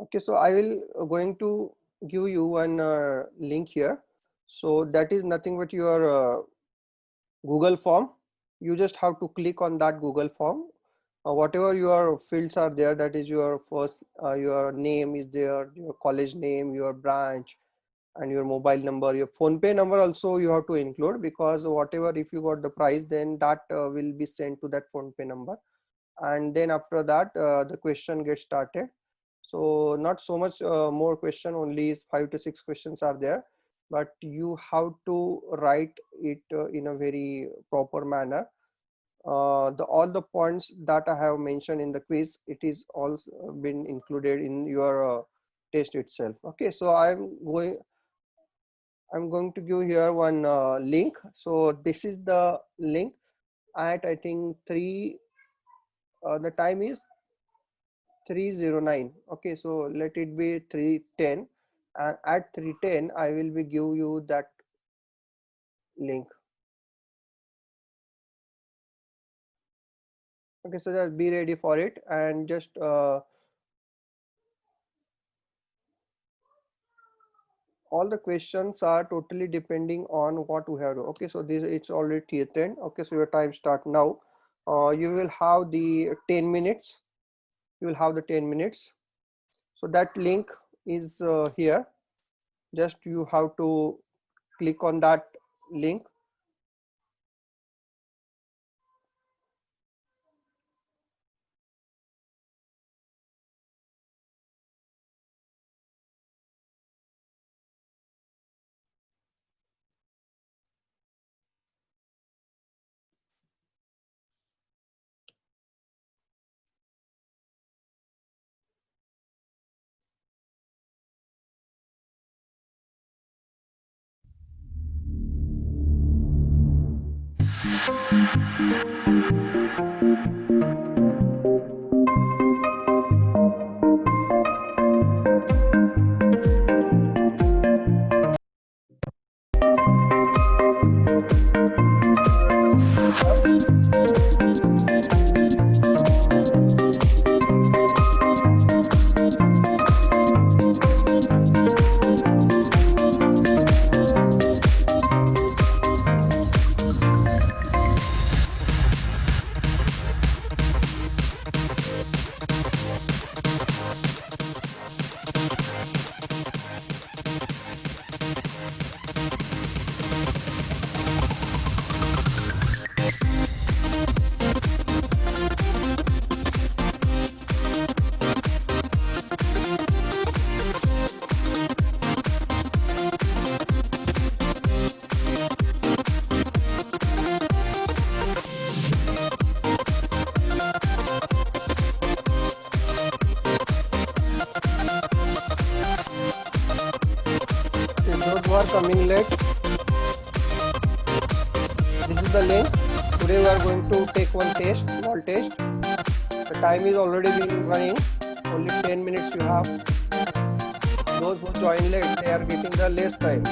Okay, so I will going to give you one link here. So that is nothing but your Google form. You just have to click on that Google form. Whatever your fields are there, that is your first, your name is there, your college name, your branch, and your mobile number, your phone pay number also you have to include, because whatever, if you got the price, then that will be sent to that phone pay number. And then after that the question gets started. So not so much more question, only 5 to 6 questions are there, but you have to write it in a very proper manner. The all the points that I have mentioned in the quiz, it is also been included in your test itself. Okay, so I'm going to give here one link. So this is the link at, I think, 3, the time is 3:09. Okay, so let it be 3:10, and at 3:10 I will be give you that link. Okay, so just be ready for it, and just all the questions are totally depending on what we have. Okay, so this, it's already 3:10. Okay, so your time start now. You will have the 10 minutes. You will have the 10 minutes. So that link is here. Just you have to click on that link. Okay, those who are coming late, this is the link. Today we are going to take one test, small test. The time is already been running. Only 10 minutes you have. Those who join late, they are getting the less time.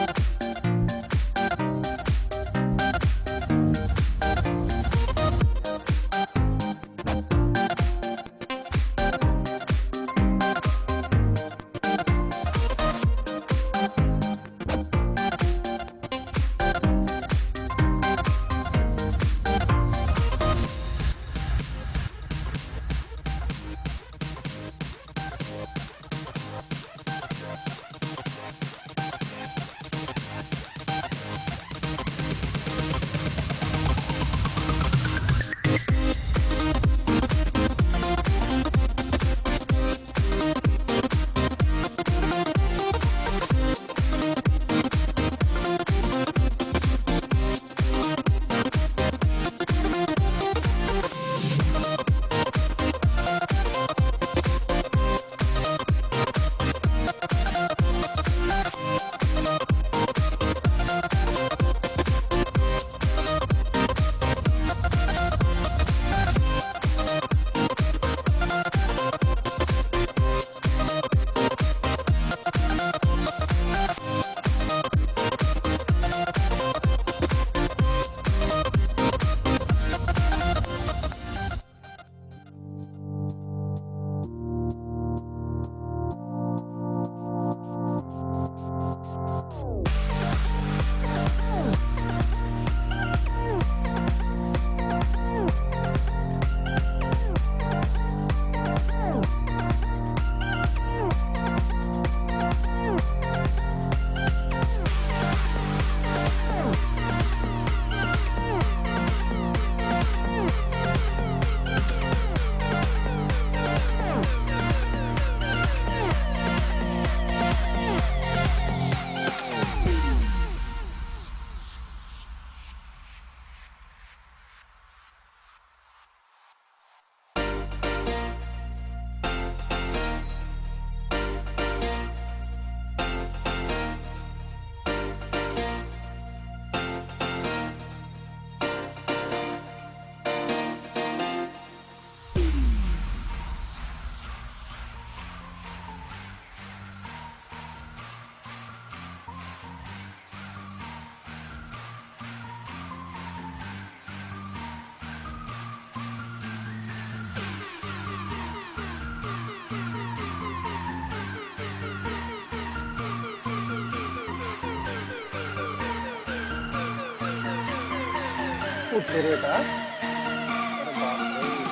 कुठले रे का? अरे बापरे,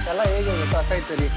त्याला हे घेऊन होता काहीतरी.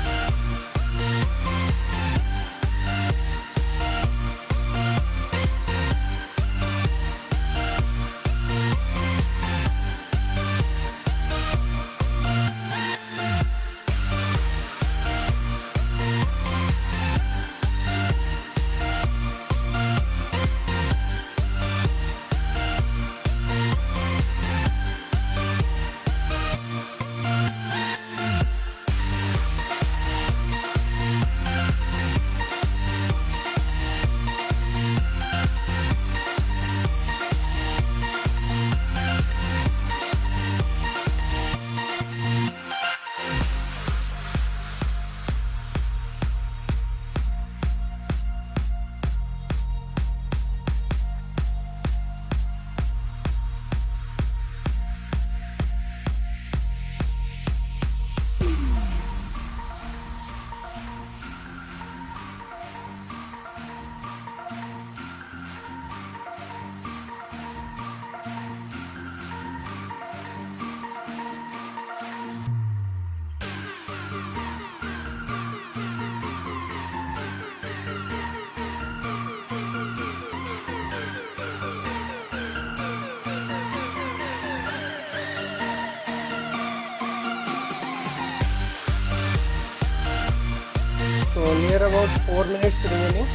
So near about 4 minutes remaining.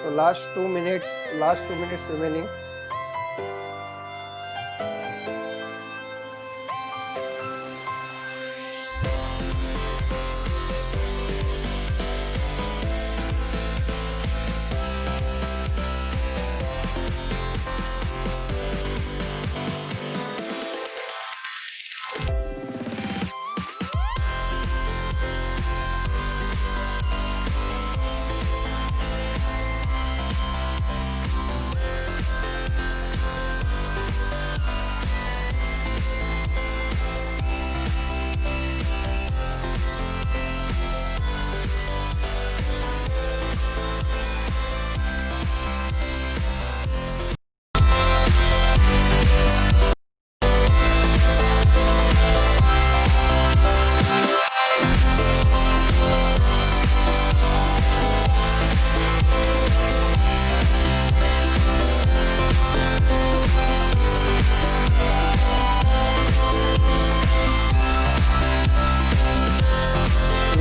So last 2 minutes remaining.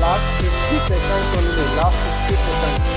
Last 50 seconds only. Last 50 seconds.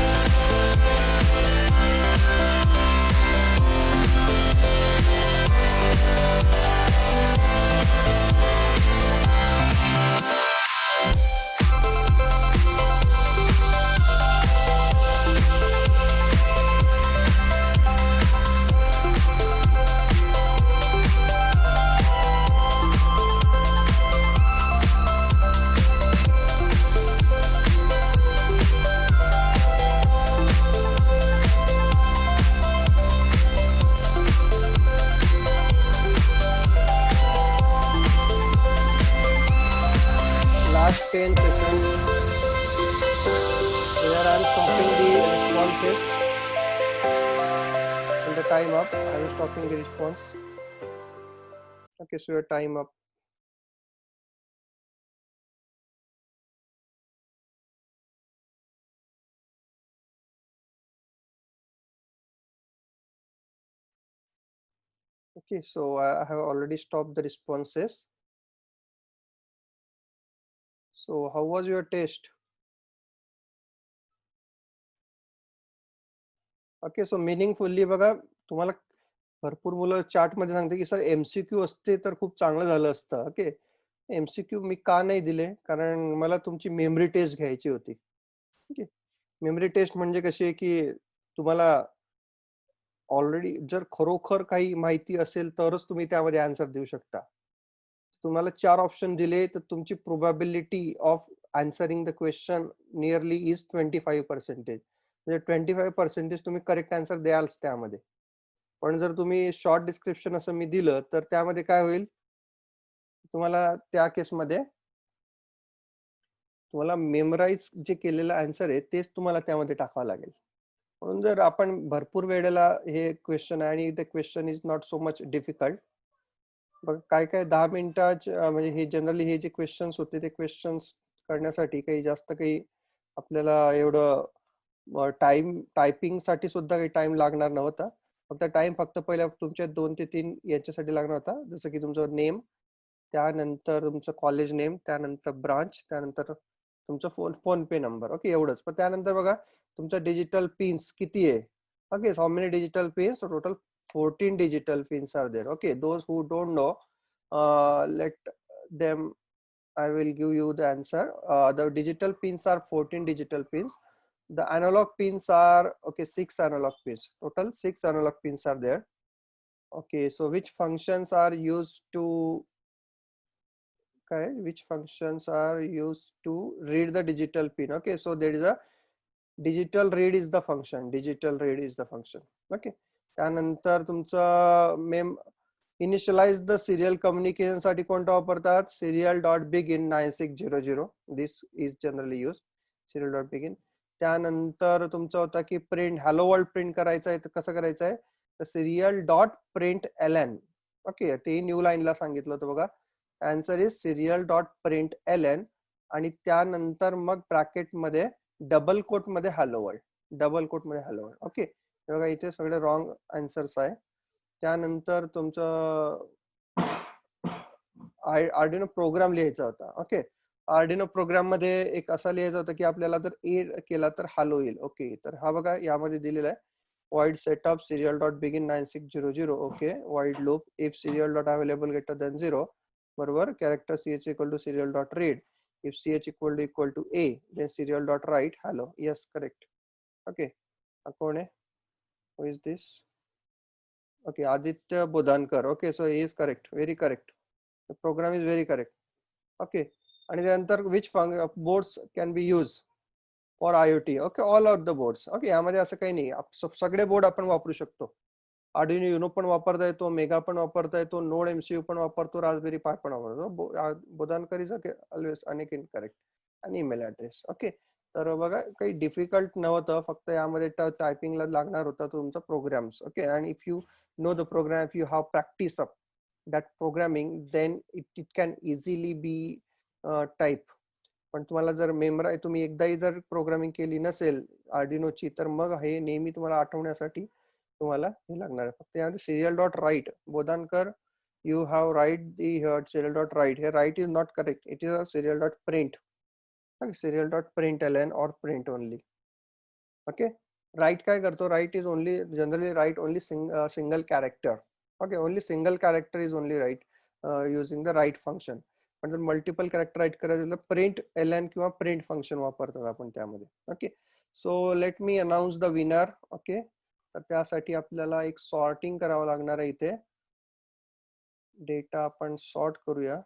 responses. And the time up, I am stopping the response. Okay, so your time up. Okay, so I have already stopped the responses. So how was your test? Okay, so meaningfully बघा, तुम्हाला भरपूर मुलं chat मध्ये सांगते की sir MCQ असते तर खूप चांगलं झालं असतं. ओके, एमसीक्यू मी का नाही दिले, कारण मला तुमची मेमरी टेस्ट घ्यायची होती. ओके, मेमरी टेस्ट म्हणजे कशी आहे की तुम्हाला ऑलरेडी जर खरोखर काही माहिती असेल तरच तुम्ही त्यामध्ये आन्सर देऊ शकता. तुम्हाला 4 ऑप्शन दिले तर तुमची probability of answering the question nearly is 25%. म्हणजे 25% तुम्ही करेक्ट आन्सर द्यालच त्यामध्ये. पण जर तुम्ही शॉर्ट डिस्क्रिप्शन असं मी दिलं तर त्यामध्ये काय होईल, तुम्हाला त्या केसमध्ये तुम्हाला मेमराईज जे केलेलं आन्सर आहे तेच तुम्हाला त्यामध्ये टाकावं लागेल. म्हणून जर आपण भरपूर वेळेला हे क्वेश्चन आहे आणि the question is not so much difficult. बघ काय काय 10 मिनिटाच्या म्हणजे हे जनरली हे जे क्वेश्चन्स होते ते क्वेश्चन्स करण्यासाठी काही जास्त काही आपल्याला एवढं टायपिंग साठी सुद्धा काही टाइम लागणार नव्हता. फक्त टाइम फक्त पहिल्या तुमच्या 2 ते 3 याच्यासाठी लागणार होता, जसं की तुमचं नेम, त्यानंतर तुमचं कॉलेज नेम, त्यानंतर ब्रांच, त्यानंतर तुमचा फोन पे नंबर. ओके, एवढंच. पण त्यानंतर बघा तुमचं डिजिटल पिन्स किती आहे. Okay, how many digital pins? Total 14 digital pins are there. Okay, those who don't know, let them, I will give you the answer. The digital pins are 14 digital pins. The analog pins are, okay, 6 analog pins. Total 6 analog pins are there. Okay, so which functions are used to, okay, which functions are used to read the digital pin? Okay, so there is a digital read is the function. Digital read is the function. Okay, त्यानंतर तुमचं मेम initialize the serial communication साठी कोणता वापरतात? Serial dot begin 9600. This is generally use serial dot begin. त्यानंतर तुमचा होता की प्रिंट हॅलो वर्ल्ड प्रिंट करायचं आहे तर कसं करायचं आहे? तर serial dot print L N. Okay, ते न्यू लाईनला सांगितलं होतं बघा. Answer is serial dot print L N. आणि त्यानंतर मग ब्रॅकेट मध्ये डबल कोट मध्ये हॅलो वर्ल्ड, डबल कोट मध्ये हॅलो वर्ल्ड. ओके, बघा इथे सगळे रॉंग आन्सर्स आहे. त्यानंतर तुमचं आर्डिनो प्रोग्राम लिहायचा होता. ओके, आर्डिनो प्रोग्राम मध्ये एक असा लिहायचा होता की आपल्याला जर ए केला तर हॅलो येईल. ओके, तर हा बघा यामध्ये दिलेला आहे, void setup serial dot begin 9600. Okay, void loop if serial dot available greater than 0, बरोबर, character ch equal to serial dot read, if ch equal to a, then serial dot write hello. Yes, correct. Okay, कोण आहे? who is this? Okay, Aditya Bodhankar. Okay, so he is correct, very correct. The program is very correct. Okay, आणि त्यानंतर which boards can be used for IoT? Okay, all are the boards. Okay, यामध्ये असं काही नाही, सगळे board आपण वापरू शकतो. Arduino Uno पण वापरता येतो, मेगा पण वापरता येतो, नोड MCU पण वापरतो, रास्पबेरी पाय पण वापरतो. बोधानकर इज ऑलवेज अनेक इनकरेक्ट. आणि ईमेल ऍड्रेस. ओके, तर बघा काही डिफिकल्ट नव्हतं, फक्त यामध्ये टायपिंगला लागणार होता तुमचा प्रोग्राम्स. ओके, आणि if you know the program, if you have practice up that programming, then it can easily be type. पण तुम्हाला जर तुम्ही एकदाही जर प्रोग्रामिंग केली नसेल आर्डिनोची, तर मग हे नेहमी तुम्हाला आठवण्यासाठी तुम्हाला हे लागणार आहे. फक्त यामध्ये serial dot write, Bodhankar, you have write the serial dot write. हे write is not correct, it is a serial dot print. Serial dot print L N or print only. Okay, write काय करतो? Write is only generally write only single character. Okay, only single character is only write using the write function. पण जर multiple character write करायचं तर print L N किंवा print function वापरतात आपण त्यामध्ये. Okay, so let me announce the winner. Okay, तर त्यासाठी आपल्याला एक सॉर्टिंग करावं लागणार आहे. इथे डेटा आपण सॉर्ट करूया,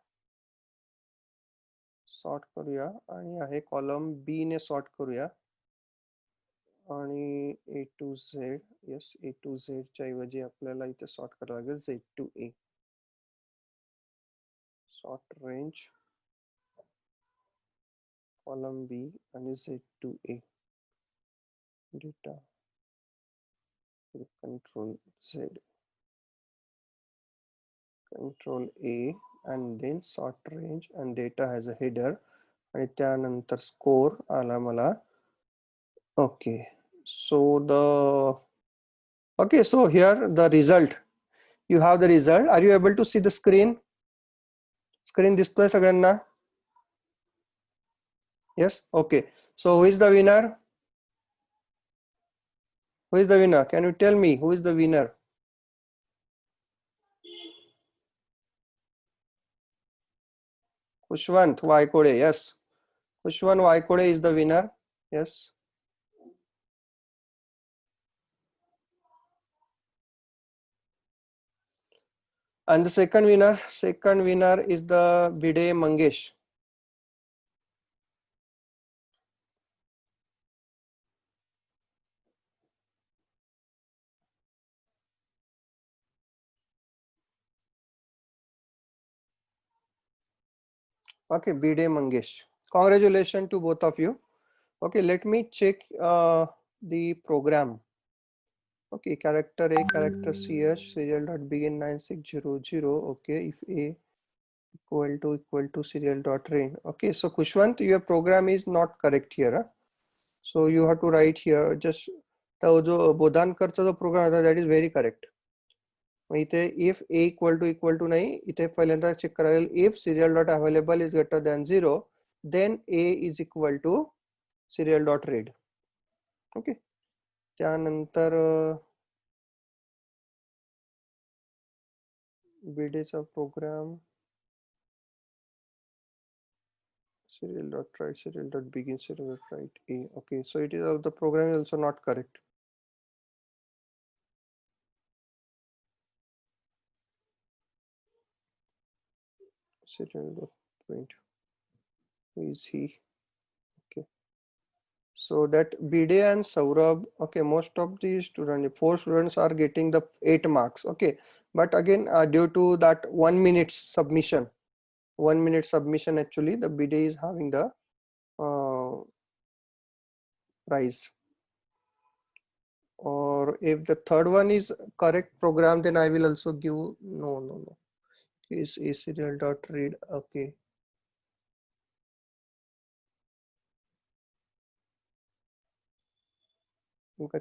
आणि आहे कॉलम बी ने सॉर्ट करूया. आणि A to Z, yes, A to Z च्या ऐवजी आपल्याला इथे सॉर्ट करावं लागेल Z to A. Sort range column B आणि Z to A data. Control Z, Control A, and then sort range and data has a header आणि त्यानंतर score आला मला. Okay, so okay, so here the result, you have the result. Are you able to see the screen? Screen दिसतोय सगळ्यांना? Yes, okay. So who is the winner? Who is the winner? Can you tell me who is the winner? Kushwant Waikode, yes. Kushwant Waikode is the winner. Yes. And the second winner is the Bide Mangesh. Okay, Bide Mangesh. Congratulations to both of you. Okay, let me check the program. Okay, character A, character CH, serial dot begin 9600. Okay, if A equal to serial dot range. Okay, so Kushwant, your program is not correct here. Huh? So you have to write here just the जो बोधानकरचा जो program होता that is very correct. इथे if A equal to नाही इथे पहिल्यांदा check करायला if serial dot available is greater than 0 then A is equal to serial dot read. Okay, त्यानंतर BDचा program serial dot write, serial dot begin, serial dot write A. Okay, so it is the program is also not correct. Serial dot print. Who is he? Okay. So that Bide and Saurabh, okay, most of the students, 4 students are getting the 8 marks. Okay, but again, due to that 1 minute submission, 1 minute submission, actually, the Bide is having the prize. Or if the third one is correct program, then I will also give no. Is a serial dot read. Okay.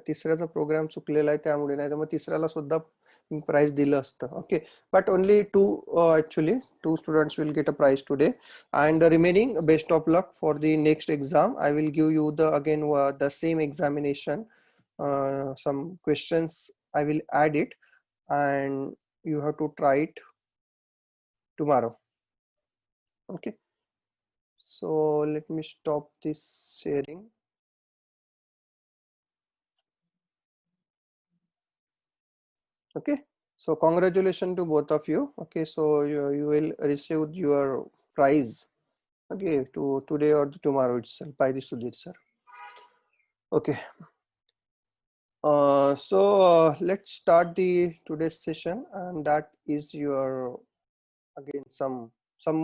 तिसऱ्याचा program चुकलेला आहे त्यामुळे नाही तर मग तिसऱ्याला सुद्धा prize दिलं असतं okay but only two actually 2 students will get a prize today and the remaining best of luck for the next exam. I will give you the again the same examination, some questions I will add it and you have to try it tomorrow. Okay, so let me stop this sharing. Okay, so congratulations to both of you. Okay, so you will receive your prize, okay, to today or tomorrow itself by the Sudhir sir. Okay, let's start the today's session, and that is your again some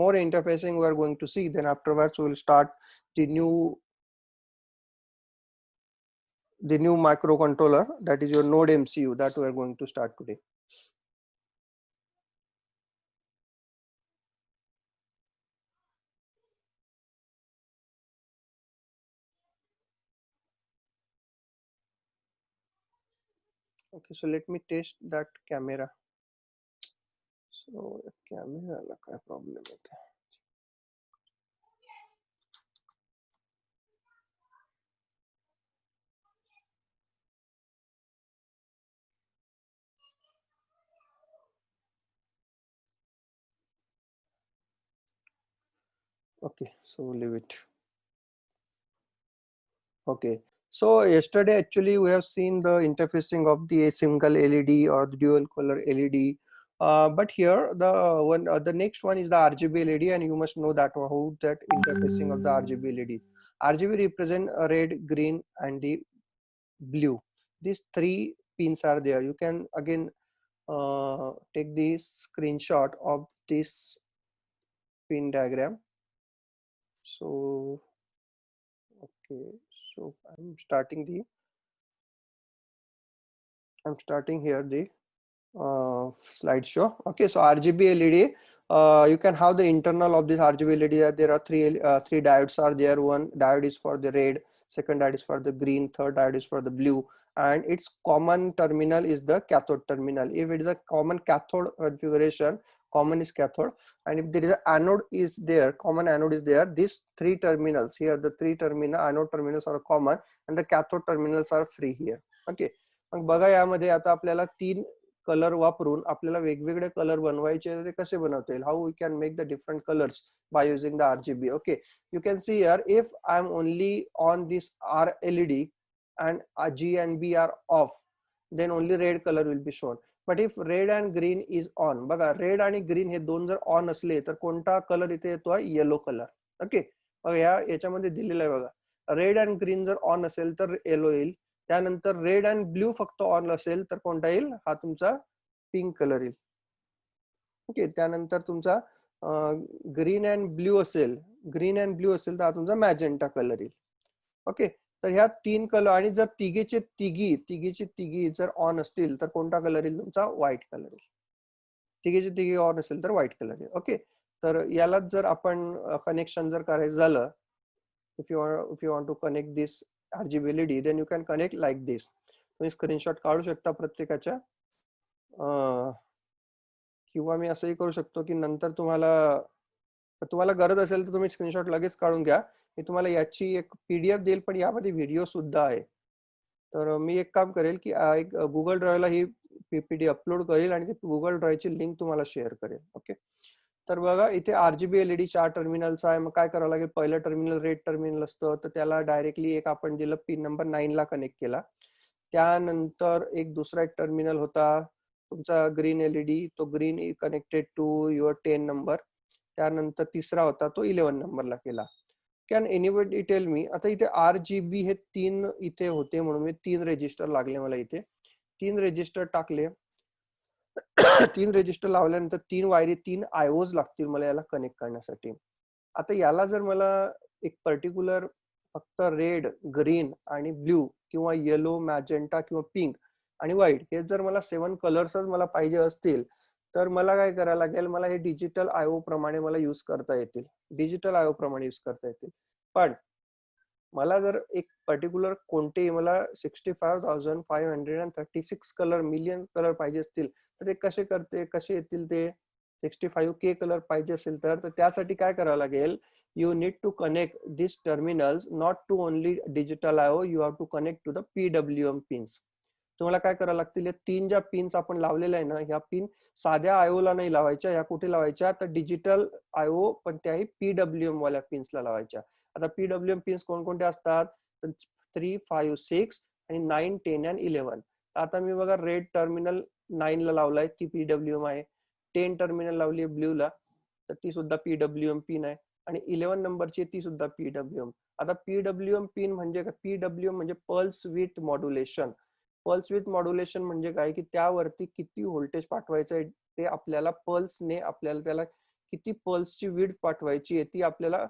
more interfacing we are going to see. Then afterwards we will start the new microcontroller, that is your Node MCU, that we are going to start today. Okay, so let me test that camera. So camera like a problem. Okay. Okay, so leave it. Okay, so yesterday actually we have seen the interfacing of the single LED or the dual color LED, but here the next one is the RGB LED, and you must know that how that interfacing of the RGB LED. RGB represent a red, green, and the blue. These 3 pins are there. You can again take the screenshot of this pin diagram. So okay, so I'm starting the I'm starting here the slideshow. Okay, so RGB LED, you can have the internal of this RGB LED. There are three diodes are there. One diode is for the red, second diode is for the green, third diode is for the blue, and its common terminal is the cathode terminal. If it is a common cathode configuration, common is cathode, and if there is an anode is there, common anode is there, these three terminals here, the three terminal anode terminals are common and the cathode terminals are free here. Okay, मग बघा यामध्ये आता आपल्याला तीन colour वापरून आपल्याला वेगवेगळे colour बनवायचे ते कसे बनवता येईल, how we can make the different colours by using the RGB. Okay, you can see here, if I am only on this R LED and G and B are off, then only red color will be shown. But if red and green is on, बघा red आणि green हे दोन जर on असले तर कोणता colour इथे येतो, येलो कलर. ओके, बघा याच्यामध्ये दिलेलं आहे बघा, रेड अँड ग्रीन जर ऑन असेल तर येलो येईल, त्यानंतर रेड अँड ब्ल्यू फक्त ऑन असेल तर कोणता येईल, हा तुमचा पिंक कलर येईल. ओके, त्यानंतर तुमचा ग्रीन अँड ब्ल्यू असेल, तर हा तुमचा मॅजेंटा कलर येईल. ओके, तर ह्या तीन कलर, आणि जर तिघीचे तिघी जर ऑन असतील तर कोणता कलर येईल, तुमचा व्हाईट कलर येईल. तिघीचे तिघी ऑन असेल तर व्हाईट कलर येईल. ओके, तर यालाच जर आपण कनेक्शन जर करायचं झालं, if you want to connect this RGB LED, then you can connect like this. तुम्ही स्क्रीनशॉट काढू शकता प्रत्येकाच्या, किंवा मी असंही करू शकतो की नंतर तुम्हाला गरज असेल तर तुम्ही स्क्रीनशॉट लगेच काढून घ्या. मी तुम्हाला याची एक PDF देईल, पण यामध्ये व्हिडिओ सुद्धा आहे. तर मी एक काम करेल की एक गुगल ड्राईव्हला ही PPT अपलोड करेल आणि ती गुगल ड्राईव्हची लिंक तुम्हाला शेअर करेल. ओके, तर बघा इथे RGB LED 4 टर्मिनलचा आहे. मग काय करावं लागेल, पहिलं टर्मिनल रेड टर्मिनल असतं, तर त्याला डायरेक्टली एक आपण दिलं पिन नंबर 9 ला कनेक्ट केला. त्यानंतर एक दुसरा एक टर्मिनल होता तुमचा ग्रीन LED, तो green connected to your 10 number. त्यानंतर तिसरा होता तो 11 नंबरला केला. कॅन एनीबडी टेल मी, आता इथे RGB हे तीन इथे होते म्हणून मी 3 रेजिस्टर लागले, मला इथे 3 रेजिस्टर टाकले. 3 रेजिस्टर लावल्यानंतर 3 वायरी 3 IOs लागतील मला याला कनेक्ट करण्यासाठी. आता याला जर मला एक पर्टिक्युलर फक्त रेड, ग्रीन आणि ब्ल्यू किंवा येलो, मॅजेंटा किंवा पिंक आणि व्हाईट हे जर मला 7 कलर्सच मला पाहिजे असतील, तर मला काय करायला लागेल, मला हे डिजिटल IO प्रमाणे मला यूज करता येतील, पण मला जर एक पर्टिक्युलर कोणतेही मला 65,536 कलर, मिलियन कलर पाहिजे असतील, तर ते कसे येतील, ते 65K कलर पाहिजे असेल तर त्यासाठी काय करावं लागेल, you need to connect these terminals not to only digital IO, you have to connect to the PWM pins. तुम्हाला काय करावं लागतील, या 3 ज्या पिन्स आपण लावलेल्या आहे ना, ह्या पिन साध्या IO ला नाही लावायच्या, या कुठे लावायच्या, तर डिजिटल IO पण त्याही PWM वाल्या पिन्सला लावायच्या. आता PWM पिन्स कोणकोणत्या असतात, 3, 5, 6 आणि 9, 10 आणि 11. आता मी बघा रेड टर्मिनल 9 ला लावलाय, ती PWM आहे. 10 टर्मिनल लावली ब्ल्यू ला, तर ती सुद्धा PWM पिन आहे, आणि 11 नंबरची ती सुद्धा PWM. आता PWM पिन म्हणजे काय, PWM म्हणजे pulse with modulation. Pulse with modulation म्हणजे काय, की त्यावरती किती व्होल्टेज पाठवायचं आहे ते आपल्याला पल्सने, आपल्याला त्याला किती पल्सची विड्थ पाठवायची आहे ती आपल्याला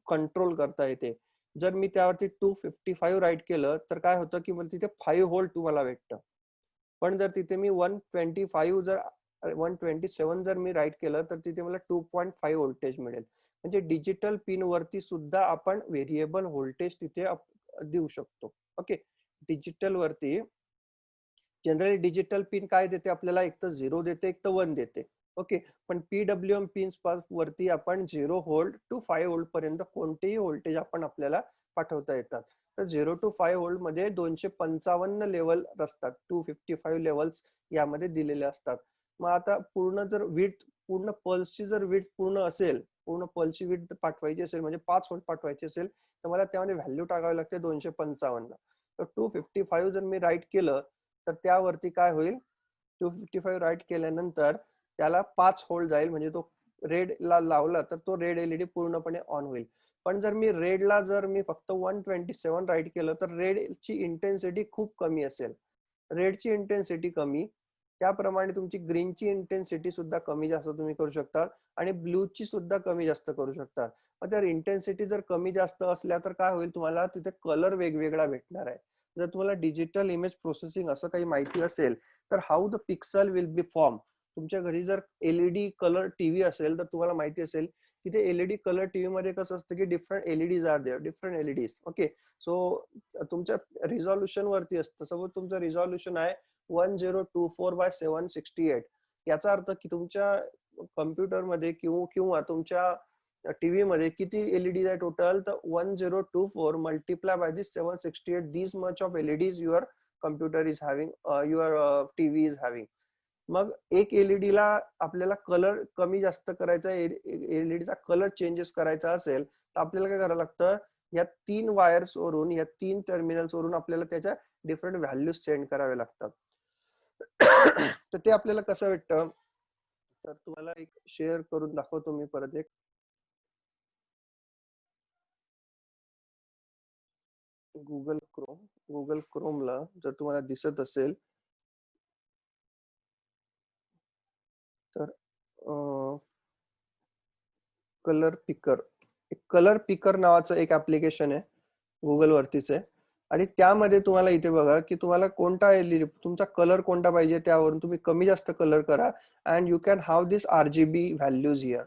कंट्रोल करता येते. जर मी त्यावरती 255 राईट केलं तर काय होतं, की मला तिथे 5 व्होल्ट तुम्हाला भेटतं. पण जर तिथे मी 127 जर मी राईट केलं तर तिथे मला 2.5 व्होल्टेज मिळेल. म्हणजे डिजिटल पिन वरती सुद्धा आपण व्हेरिएबल व्होल्टेज तिथे देऊ शकतो. ओके, डिजिटल वरती जनरली डिजिटल पिन काय देते आपल्याला, एक तर 0 देते, एक तर 1 देते. ओके, पण PWM पिन्स वरती आपण 0 व्होल्ट टू 5 व्होल्ट पर्यंत कोणतेही व्होल्टेज आपण आपल्याला पाठवता येतात. तर 0 to 5 व्होल्ट मध्ये 255 लेवल असतात, 255 लेवल्स यामध्ये दिलेले असतात. मग आता पूर्ण जर विड्थ, पूर्ण पल्सची जर विड्थ पूर्ण असेल, पूर्ण पल्सची विड्थ पाठवायची असेल, म्हणजे 5 व्होल्ट पाठवायची असेल, तर मला त्यामध्ये व्हॅल्यू टाकावी लागते 255. तर 255 जर मी राईट केलं तर त्यावरती काय होईल, 255 राईट केल्यानंतर त्याला 5 व्होल्ट जाईल, म्हणजे तो रेड ला लावला तर तो रेड LED पूर्णपणे ऑन होईल. पण जर मी रेडला जर मी फक्त 127 राईट केलं तर रेडची इंटेन्सिटी खूप कमी असेल. रेडची इंटेन्सिटी कमी, त्याप्रमाणे तुमची ग्रीनची इंटेन्सिटी सुद्धा कमी जास्त तुम्ही करू शकता, आणि ब्लूची सुद्धा कमी जास्त करू शकता. मग त्या इंटेन्सिटी जर कमी जास्त असल्या तर काय होईल, तुम्हाला तिथे कलर वेगवेगळा भेटणार आहे. जर तुम्हाला डिजिटल इमेज प्रोसेसिंग असं काही माहिती असेल तर how the pixel will be form. तुमच्या घरी जर एलईडी कलर टीव्ही असेल तर तुम्हाला माहिती असेल की ते एलईडी कलर टीव्ही मध्ये कसं असतं की different LEDs are there, different LEDs. Okay, so तुमच्या रिझॉल्युशन वरती असतं. सपोज तुमचं रिझॉल्युशन आहे 1024 by 768. याचा अर्थ की तुमच्या कम्प्युटरमध्ये किंवा तुमच्या टीव्ही मध्ये किती एलईडी आहे टोटल, तर 1024 multiply by this 768, this much of LEDs your computer is having, your TV is having. मग एक एलईडी ला आपल्याला कलर कमी जास्त करायचा, एलईडीचा कलर चेंजेस करायचा असेल तर आपल्याला काय करावं लागतं, या 3 वायर्स वरून, या 3 टर्मिनल्स वरून आपल्याला त्याच्या डिफरंट व्हॅल्यूज सेंड करावे लागतात. तर ते आपल्याला कसं भेटतं, तर तुम्हाला एक शेअर करून दाखवतो मी परत एक. गुगल क्रोमला जर तुम्हाला दिसत असेल तर कलर पिकर नावाचं एक ऍप्लिकेशन आहे, गुगल वरतीच आहे. आणि त्यामध्ये तुम्हाला इथे बघा की तुम्हाला कोणता एलईडी, तुमचा कलर कोणता पाहिजे त्यावरून तुम्ही कमी जास्त कलर करा and you can have this RGB values here.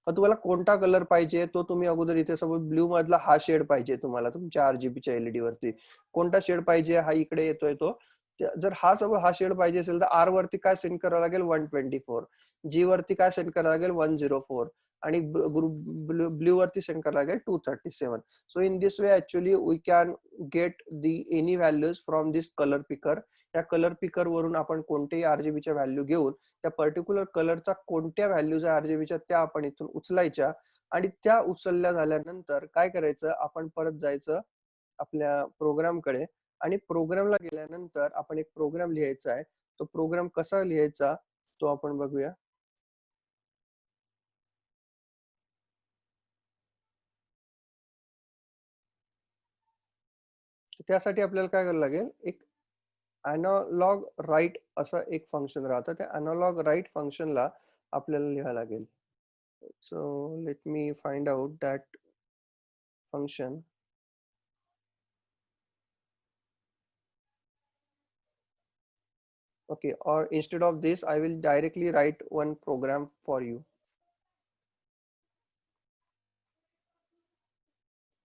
मग तुम्हाला कोणता कलर पाहिजे तो तुम्ही अगोदर इथे, सपोज ब्ल्यू मधला हा शेड पाहिजे तुम्हाला तुमच्या आरजीबीच्या एलईडी वरती, कोणता शेड पाहिजे हा इकडे येतोय तो. जर हा सपोज हा शेड पाहिजे असेल तर आर वरती काय सेंड करावं लागेल 124, जी वरती काय सेंड करावं लागेल 104 आणि ब्ल्यू वरती सेंड करावं लागेल 237. So in this way actually we can get the any values from this colour picker. या कलर पिकर वरून आपण कोणत्याही आरजीबीच्या व्हॅल्यू घेऊन त्या पर्टिक्युलर कलरचा कोणत्या व्हॅल्यूज आहे आरजीबीच्या त्या आपण इथून उचलायच्या. आणि त्या उचलल्या झाल्यानंतर काय करायचं, आपण परत जायचं आपल्या प्रोग्रामकडे आणि प्रोग्रामला गेल्यानंतर आपण एक प्रोग्राम लिहायचा आहे. तो प्रोग्राम कसा लिहायचा तो आपण बघूया. त्यासाठी आपल्याला काय करावं लागेल, एक अॅनालॉग राईट असं एक फंक्शन राहतं. त्या अॅनालॉग राईट फंक्शनला आपल्याला लिहावं लागेल. So let me find out that function. Okay, or instead of this I will directly write one program for you.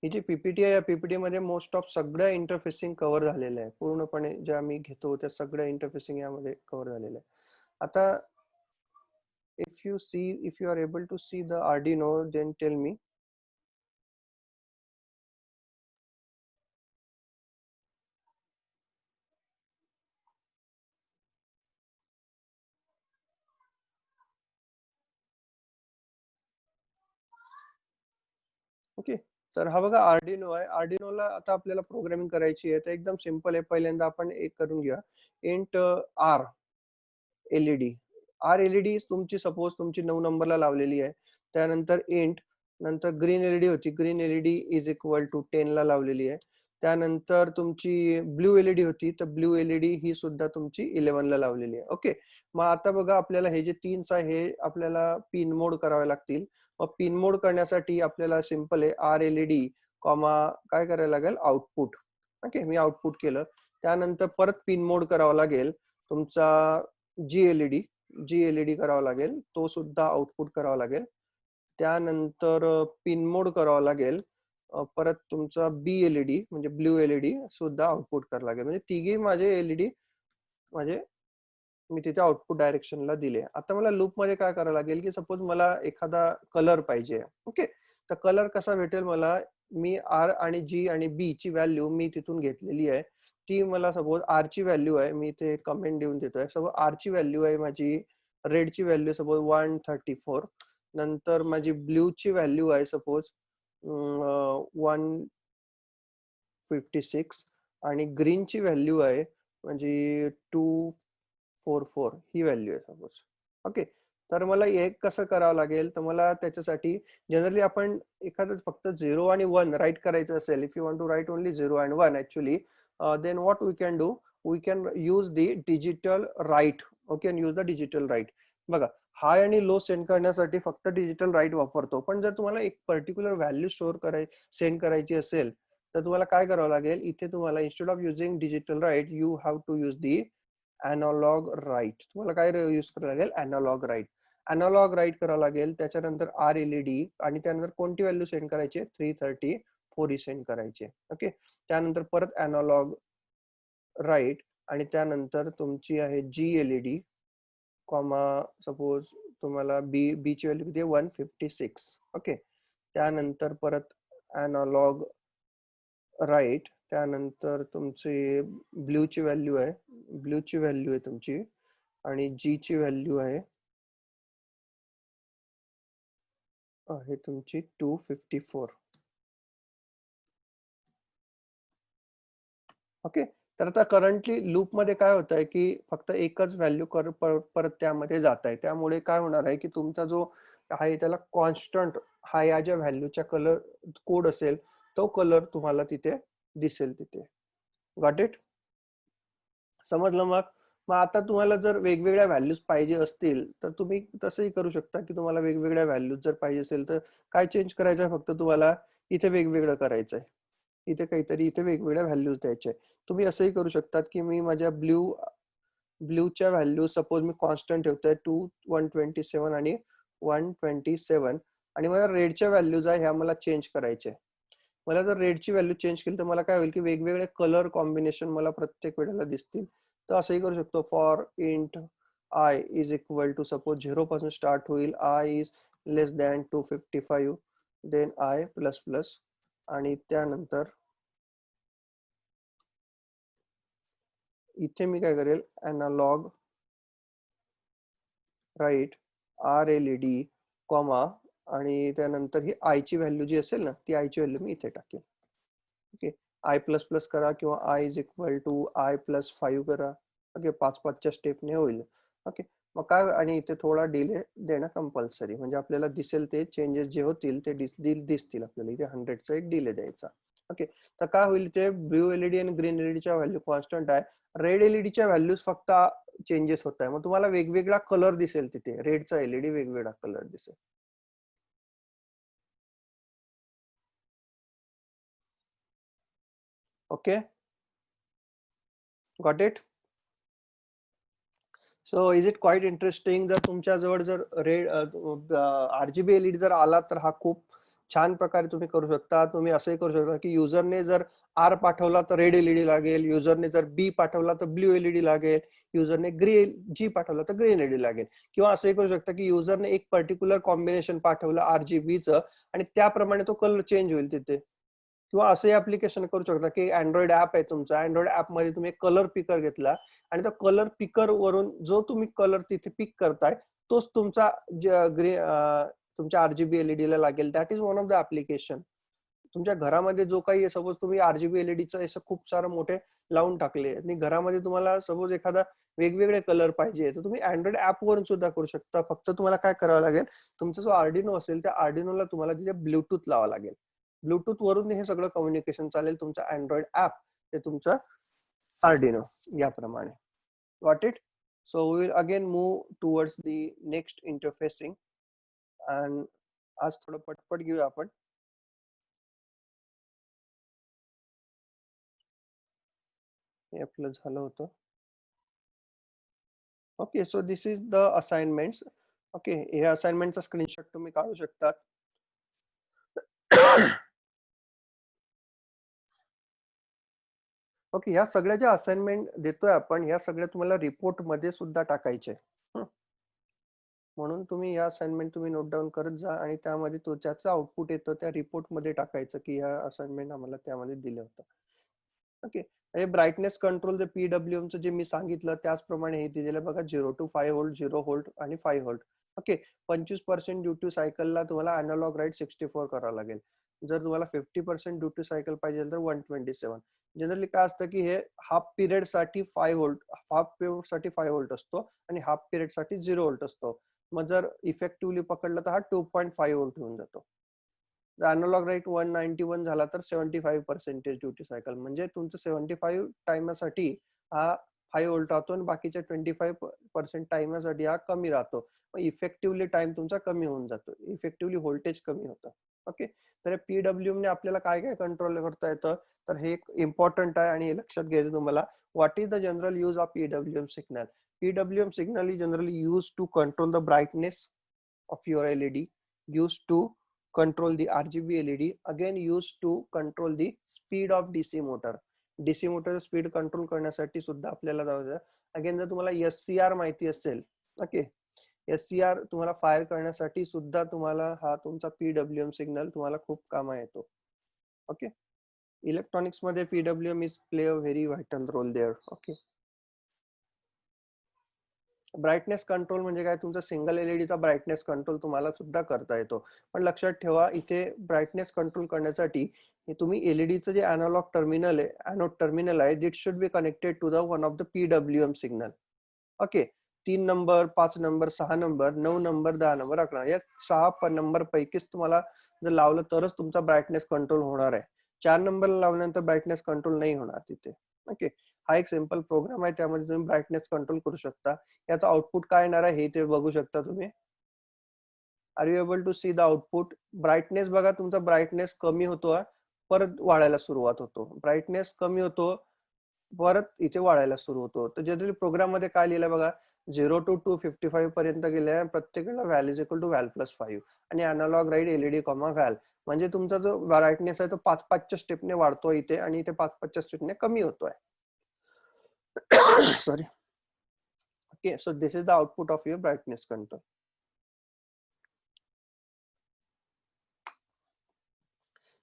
ही जी पीपीटी आहे या पीपीटी मध्ये मोस्ट ऑफ सगळ्या इंटरफेसिंग कव्हर झालेलं आहे, पूर्णपणे ज्या मी घेतो त्या सगळ्या इंटरफेसिंग यामध्ये कव्हर झालेलं आहे. आता if you are able to see the Arduino then tell me. Okay, तर हा बघा आर्डिनो आहे. आर्डिनोला आता आपल्याला प्रोग्रामिंग करायची आहे तर एकदम सिंपल आहे. पहिल्यांदा आपण एक करून घ्या, int R LED. R LED तुमची सपोज तुमची 9 नंबरला लावलेली आहे. त्यानंतर इंट, नंतर ग्रीन एलईडी होती, green LED is equal to 10 ला लावलेली आहे. त्यानंतर तुमची ब्ल्यू एलईडी होती तर ब्ल्यू एलईडी ही सुद्धा तुमची 11 ला लावलेली आहे. ओके, मग आता बघा आपल्याला हे जे 3 आहे हे आपल्याला पिन मोड करावे लागतील. मग पिन मोड करण्यासाठी आपल्याला सिंपल आहे आर एलईडी कॉमा काय करायला लागेल आउटपुट. ओके, मी आउटपुट केलं. त्यानंतर परत पिन मोड करावा लागेल तुमचा जी एलईडी करावा लागेल, तो सुद्धा आउटपुट करावा लागेल. त्यानंतर पिन मोड करावा लागेल परत तुमचा बी एलईडी म्हणजे ब्ल्यू एलईडी सुद्धा आउटपुट करावा लागेल. म्हणजे तिघी माझे एलईडी माझे मी तिथे आउटपुट डायरेक्शनला दिले. आता मला लूप मध्ये काय करावं लागेल की सपोज मला एखादा कलर पाहिजे. ओके, तर कलर कसा भेटेल मला, मी आर आणि जी आणि बी ची व्हॅल्यू मी तिथून घेतलेली आहे. ती मला सपोज आर ची व्हॅल्यू आहे, मी इथे कमेंट देऊन देतोय. सपोज आर ची व्हॅल्यू आहे माझी, रेड ची व्हॅल्यू सपोज 134. नंतर माझी ब्ल्यू ची व्हॅल्यू आहे सपोज 156 आणि ग्रीन ची व्हॅल्यू आहे म्हणजे 244 ही व्हॅल्यू आहे सपोज. ओके, तर मला एक कसं करावं लागेल, तर मला त्याच्यासाठी जनरली आपण एखादं फक्त 0 आणि 1 राईट करायचं असेल, if you want to write only 0 and 1 actually, then what we can do, we can use the digital write. Okay, and use the digital write. बघा, हाय आणि लो सेंड करण्यासाठी फक्त डिजिटल राईट वापरतो. पण जर तुम्हाला एक पर्टिक्युलर व्हॅल्यू स्टोअर सेंड करायची असेल तर तुम्हाला काय करावं लागेल, इथे तुम्हाला instead of using digital write you have to use the analog write. तुम्हाला काय यूज करावं लागेल, अॅनालॉग राईट. अॅनालॉग राईट करावं लागेल. त्याच्यानंतर RLED आणि त्यानंतर कोणती व्हॅल्यू सेंड करायची, 334 सेंड करायचे. ओके, त्यानंतर परत अॅनालॉग राईट आणि त्यानंतर तुमची आहे GLED कॉमा सपोज तुम्हाला बी ची व्हॅल्यू किती आहे, 156. ओके, त्यानंतर परत अॅनालॉग राईट, त्यानंतर तुमची ब्ल्यू ची व्हॅल्यू आहे, ब्ल्यू ची व्हॅल्यू आहे तुमची आणि जी ची व्हॅल्यू आहे तुमची 254. ओके, तर आता करंटली लूप मध्ये काय होत आहे की फक्त एकच व्हॅल्यू परत त्यामध्ये जात आहे. त्यामुळे काय होणार आहे की तुमचा जो आहे त्याला कॉन्स्टंट हा या ज्या व्हॅल्यूच्या कलर कोड असेल तो कलर तुम्हाला तिथे दिसेल तिथे. Got it? समजलं? मग मग आता तुम्हाला जर वेगवेगळ्या व्हॅल्यूज पाहिजे असतील तर तुम्ही तसंही करू शकता की तुम्हाला वेगवेगळ्या व्हॅल्यूज जर पाहिजे असेल तर काय चेंज करायचं आहे, फक्त तुम्हाला इथे वेगवेगळं करायचं आहे. इथे काहीतरी इथे वेगवेगळ्या व्हॅल्यूज द्यायचे. तुम्ही असंही करू शकतात की मी माझ्या ब्ल्यूच्या व्हॅल्यू सपोज मी कॉन्स्टंट ठेवतोय 127 आणि 127 आणि मला रेडच्या व्हॅल्यूज आहे ह्या मला चेंज करायचे. मला जर रेडची व्हॅल्यू चेंज केली तर मला काय होईल की वेगवेगळे कलर कॉम्बिनेशन मला प्रत्येक वेळेला दिसतील. तर असंही करू शकतो, for int I is equal to suppose 0 पासून स्टार्ट होईल, I is less than 255, then I plus plus आणि त्यानंतर इथे मी काय करेल, अॅनालॉग राईट RLED कॉमा आणि त्यानंतर ही आय ची व्हॅल्यू जी असेल ना ती आय ची व्हॅल्यू मी इथे टाकेल. ओके, आय प्लस प्लस करा किंवा I is equal to I plus 5 करा. ओके, 5-5च्या स्टेपने होईल. ओके, मग काय आणि इथे थोडा डिले देणं कंपल्सरी, म्हणजे आपल्याला दिसेल ते चेंजेस जे होतील ते दिसतील आपल्याला. इथे 100चा एक डिले द्यायचा. ओके, तर काय होईल, ते ब्ल्यू LED आणि ग्रीन LED व्हॅल्यू कॉन्स्टंट आहे, रेड LEDच्या व्हॅल्यूज फक्त चेंजेस होत आहे. मग तुम्हाला वेगवेगळा कलर दिसेल तिथे, रेडचा LED वेगवेगळा कलर दिसेल. Okay, got it? So is it quite interesting? जर तुमच्या जवळ जर रेड RGB LED जर आला तर हा खूप छान प्रकारे तुम्ही करू शकता. तुम्ही असंही करू शकता की युजरने जर R पाठवला तर रेड LED लागेल, युजरने जर B पाठवला तर ब्ल्यू LED लागेल, युजरने G पाठवला तर ग्रीन LED लागेल. किंवा असंही करू शकता की युजरने एक पर्टिक्युलर कॉम्बिनेशन पाठवलं RGBचं आणि त्याप्रमाणे तो कलर चेंज होईल तिथे. किंवा असंही ऍप्लिकेशन करू शकता की अँड्रॉइड ऍप आहे तुमचा, अँड्रॉइड ऍप मध्ये तुम्ही कलर पिकर घेतला आणि त्या कलर पिकर वरून जो तुम्ही कलर तिथे पिक करताय तोच तुमचा तुमच्या RGB LED ला लागेल. That is one of the application. तुमच्या घरामध्ये जो काही सपोज तुम्ही RGB LED असं खूप सारं मोठे लावून टाकले आणि घरामध्ये तुम्हाला सपोज एखादा वेगवेगळे कलर पाहिजे तर तुम्ही अँड्रॉइड ऍप वरून सुद्धा करू शकता. फक्त तुम्हाला काय करावं लागेल, तुमचा जो आर्डिनो असेल त्या आर्डिनोला तुम्हाला तिथे ब्लूटूथ लावावं लागेल. ब्लूटूथ वरून हे सगळं कम्युनिकेशन चालेल, तुमचा अँड्रॉइड ऍप ते तुमचं आर्डिनो याप्रमाणे. Got it? So we will again move towards the next interfacing and आज थोडं पटपट घेऊया आपण. हे आपलं झालं होतं. Okay, so this is the assignments. Okay, हे असाइनमेंटचा स्क्रीनशॉट तुम्ही काढू शकतात. ओके, ह्या सगळ्या ज्या असाइनमेंट देतोय आपण ह्या सगळ्या तुम्हाला रिपोर्ट मध्ये सुद्धा टाकायचे. म्हणून तुम्ही या असाइनमेंट तुम्ही नोट डाऊन करत जा आणि त्यामध्ये तो ज्याचं आउटपुट येतं त्या रिपोर्ट मध्ये टाकायचं की ह्या असाइनमेंट आम्हाला त्यामध्ये दिलं होतं. ओके, हे ब्राईटनेस कंट्रोल जे PWM चं जे मी सांगितलं त्याचप्रमाणे हे दिलेलं बघा, 0 to 5 व्होल्ट, 0 व्होल्ट आणि 5 व्होल्ट. ओके, 25% ड्युटी सायकलला तुम्हाला अॅनालॉग राईट 64 करावं लागेल. जर तुम्हाला 50% ड्युटी सायकल पाहिजे तर 127. जनरली काय असतं की हे हाफ पिरियड साठी 5 व्होल्ट, हाफ पिरियड साठी 5 व्होल्ट असतो आणि हाफ पिरियड साठी 0 व्होल्ट असतो. मग जर इफेक्टिव्हली पकडलं तर हा 2.5 व्होल्ट होऊन जातो. अॅनालॉग राईट 191 झाला तर 75% ड्युटी सायकल, म्हणजे तुमचं 75 टाइमासाठी हा हाय व्होल्ट राहतो आणि बाकीच्या 25% टाइमसाठी हा कमी राहतो. मग इफेक्टिव्हली टाइम तुमचा कमी होऊन जातो, इफेक्टिव्हली व्होल्टेज कमी होतं. ओके, तर PWM ने आपल्याला काय काय कंट्रोल करता येतं, तर हे एक इम्पॉर्टंट आहे आणि हे लक्षात घ्यायचं तुम्हाला. What is the general use of PWM signal? PWM signal is generally used to control the brightness of your LED, used to control the RGB LED, again used to control the speed of DC motor. DC motor speed control करण्यासाठी सुद्धा आपल्याला जाऊ. Again जर तुम्हाला SCR माहिती असेल, okay, SCR तुम्हाला fire करण्यासाठी सुद्धा तुम्हाला हा तुमचा PWM सिग्नल तुम्हाला खूप कामा येतो. ओके, इलेक्ट्रॉनिक्स मध्ये PWM is play a very vital role there. Okay, brightness control म्हणजे काय, तुमचा सिंगल एलईडीचा ब्राईटनेस कंट्रोल तुम्हाला सुद्धा करता येतो. पण लक्षात ठेवा, इथे ब्राईटनेस कंट्रोल करण्यासाठी तुम्ही एलईडीचं जे अॅनालॉग टर्मिनल आहे, एनोड टर्मिनल आहे, that should be connected to the one of the PWM signal. Okay, 3 number, 5 number, 6 number, 9 number, 10 number, 11, या 6 नंबर पैकीच तुम्हाला जर लावलं तरच तुमचा ब्राईटनेस कंट्रोल होणार आहे. 4 नंबरला लावल्यानंतर ब्राईटनेस कंट्रोल नाही होणार तिथे. ओके, हा एक सिंपल प्रोग्राम आहे, त्यामध्ये तुम्ही ब्राईटनेस कंट्रोल करू शकता. याचा आउटपुट काय येणार आहे हे ते बघू शकता तुम्ही. Are you able to see the output? Brightness बघा, तुमचा ब्राईटनेस कमी होतो, परत वाढायला सुरुवात होतो. ब्राईटनेस कमी होतो, परत इथे वाढायला सुरू होतो. तर जनरली प्रोग्राम मध्ये काय लिहिलंय बघा, 0 to 255 पर्यंत गेले, प्रत्येकाला व्हॅल इज इक्वल टू व्हॅल प्लस 5 आणि अनालॉग राईट एलईडी कॉमा व्हॅल. म्हणजे तुमचा जो ब्राईटनेस आहे तो 5-5च्या स्टेपने वाढतो इथे आणि इथे 5-5च्या स्टेपने कमी होतोय. Sorry. Okay, so this is the output of your brightness control.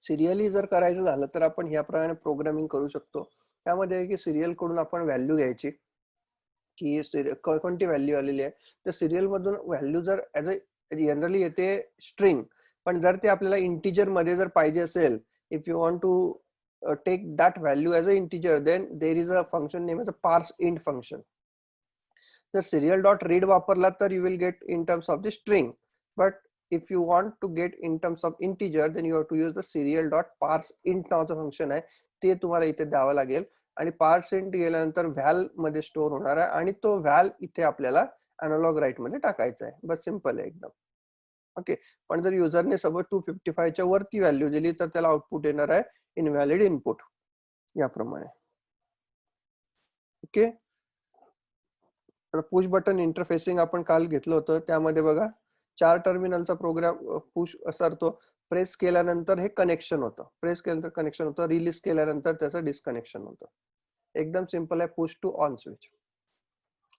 Serially जर करायचं झालं तर आपण ह्याप्रमाणे प्रोग्रामिंग करू शकतो. त्यामध्ये की सिरियल कडून आपण व्हॅल्यू घ्यायची, की कोणती व्हॅल्यू आलेली आहे. तर सिरियल मधून व्हॅल्यू जर ऍज अ जनरली येते स्ट्रिंग, पण जर ते आपल्याला इंटिजर मध्ये जर पाहिजे असेल, if you want to take that value as a integer, then there is a function name as a parse int function. जर serial dot read वापरला तर you will get in terms of the string, but if you want to get in terms of integer then you have to use the serial dot parse int नावाचं function आहे, ते तुम्हाला इथे द्यावं लागेल. आणि parse int गेल्यानंतर व्हॅल मध्ये स्टोअर होणार आहे आणि तो व्हॅल इथे आपल्याला अॅनालॉग राईट मध्ये टाकायचा आहे. बस सिंपल आहे एकदम. ओके, पण जर युजरने सपोज 255 च्या वरती व्हॅल्यू दिली तर त्याला आउटपुट येणार आहे इनव्हॅलिड इनपुट, याप्रमाणे. ओके, तर पुश बटन इंटरफेसिंग आपण काल घेतलं होतं, त्यामध्ये बघा 4 टर्मिनलचा प्रोग्राम पुश असतो. प्रेस केल्यानंतर हे कनेक्शन होतं, प्रेस केल्यानंतर कनेक्शन होतं, रिलीज केल्यानंतर त्याचं डिस्कनेक्शन होतं. एकदम सिंपल आहे पुश टू ऑन स्विच.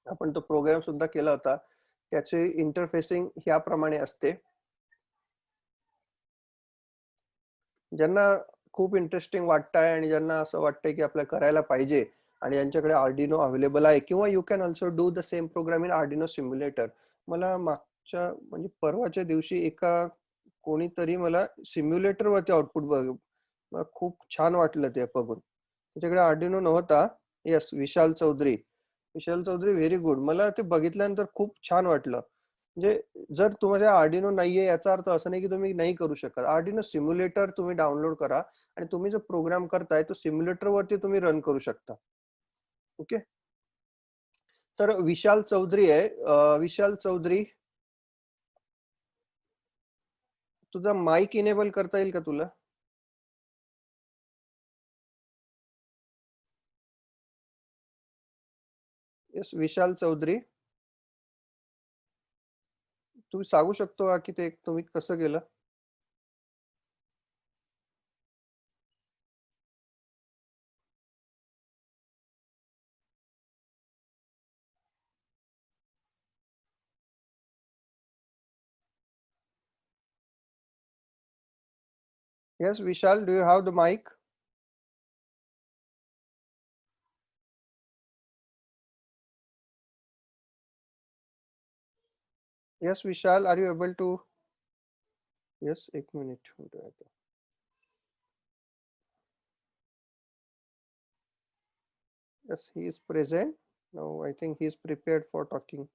आपण तो प्रोग्राम सुद्धा केला होता, त्याचे इंटरफेसिंग ह्याप्रमाणे असते. ज्यांना खूप इंटरेस्टिंग वाटतंय आणि ज्यांना असं वाटतंय की आपल्याला करायला पाहिजे आणि यांच्याकडे आर्डिनो अवेलेबल आहे, किंवा you can also do the same programme in Arduino simulator. मला मागच्या म्हणजे परवाच्या दिवशी एका कोणीतरी मला सिम्युलेटर वरती आउटपुट मला खूप छान वाटलं ते बघून. त्याच्याकडे आर्डिनो नव्हता. येस, विशाल चौधरी. विशाल चौधरी व्हेरी गुड. मला ते बघितल्यानंतर खूप छान वाटलं. म्हणजे जर तुम्हाला आर्डिनो नाहीये याचा अर्थ असं नाही की तुम्ही नाही करू शकत. आर्डिनो सिम्युलेटर तुम्ही डाउनलोड करा आणि तुम्ही जो प्रोग्राम करताय तो सिम्युलेटर वरती तुम्ही रन करू शकता. ओके, तर विशाल चौधरी आहे. विशाल चौधरी, तुझा माईक इनेबल करता येईल का तुला? येस, विशाल चौधरी, तुम्ही सांगू शकतो का की ते तुम्ही कसं केलं? Yes Vishal, do you have the mike? Yes Vishal, are you able to? Yes, एक minute. Yes, he is present. Now I think he is prepared for talking.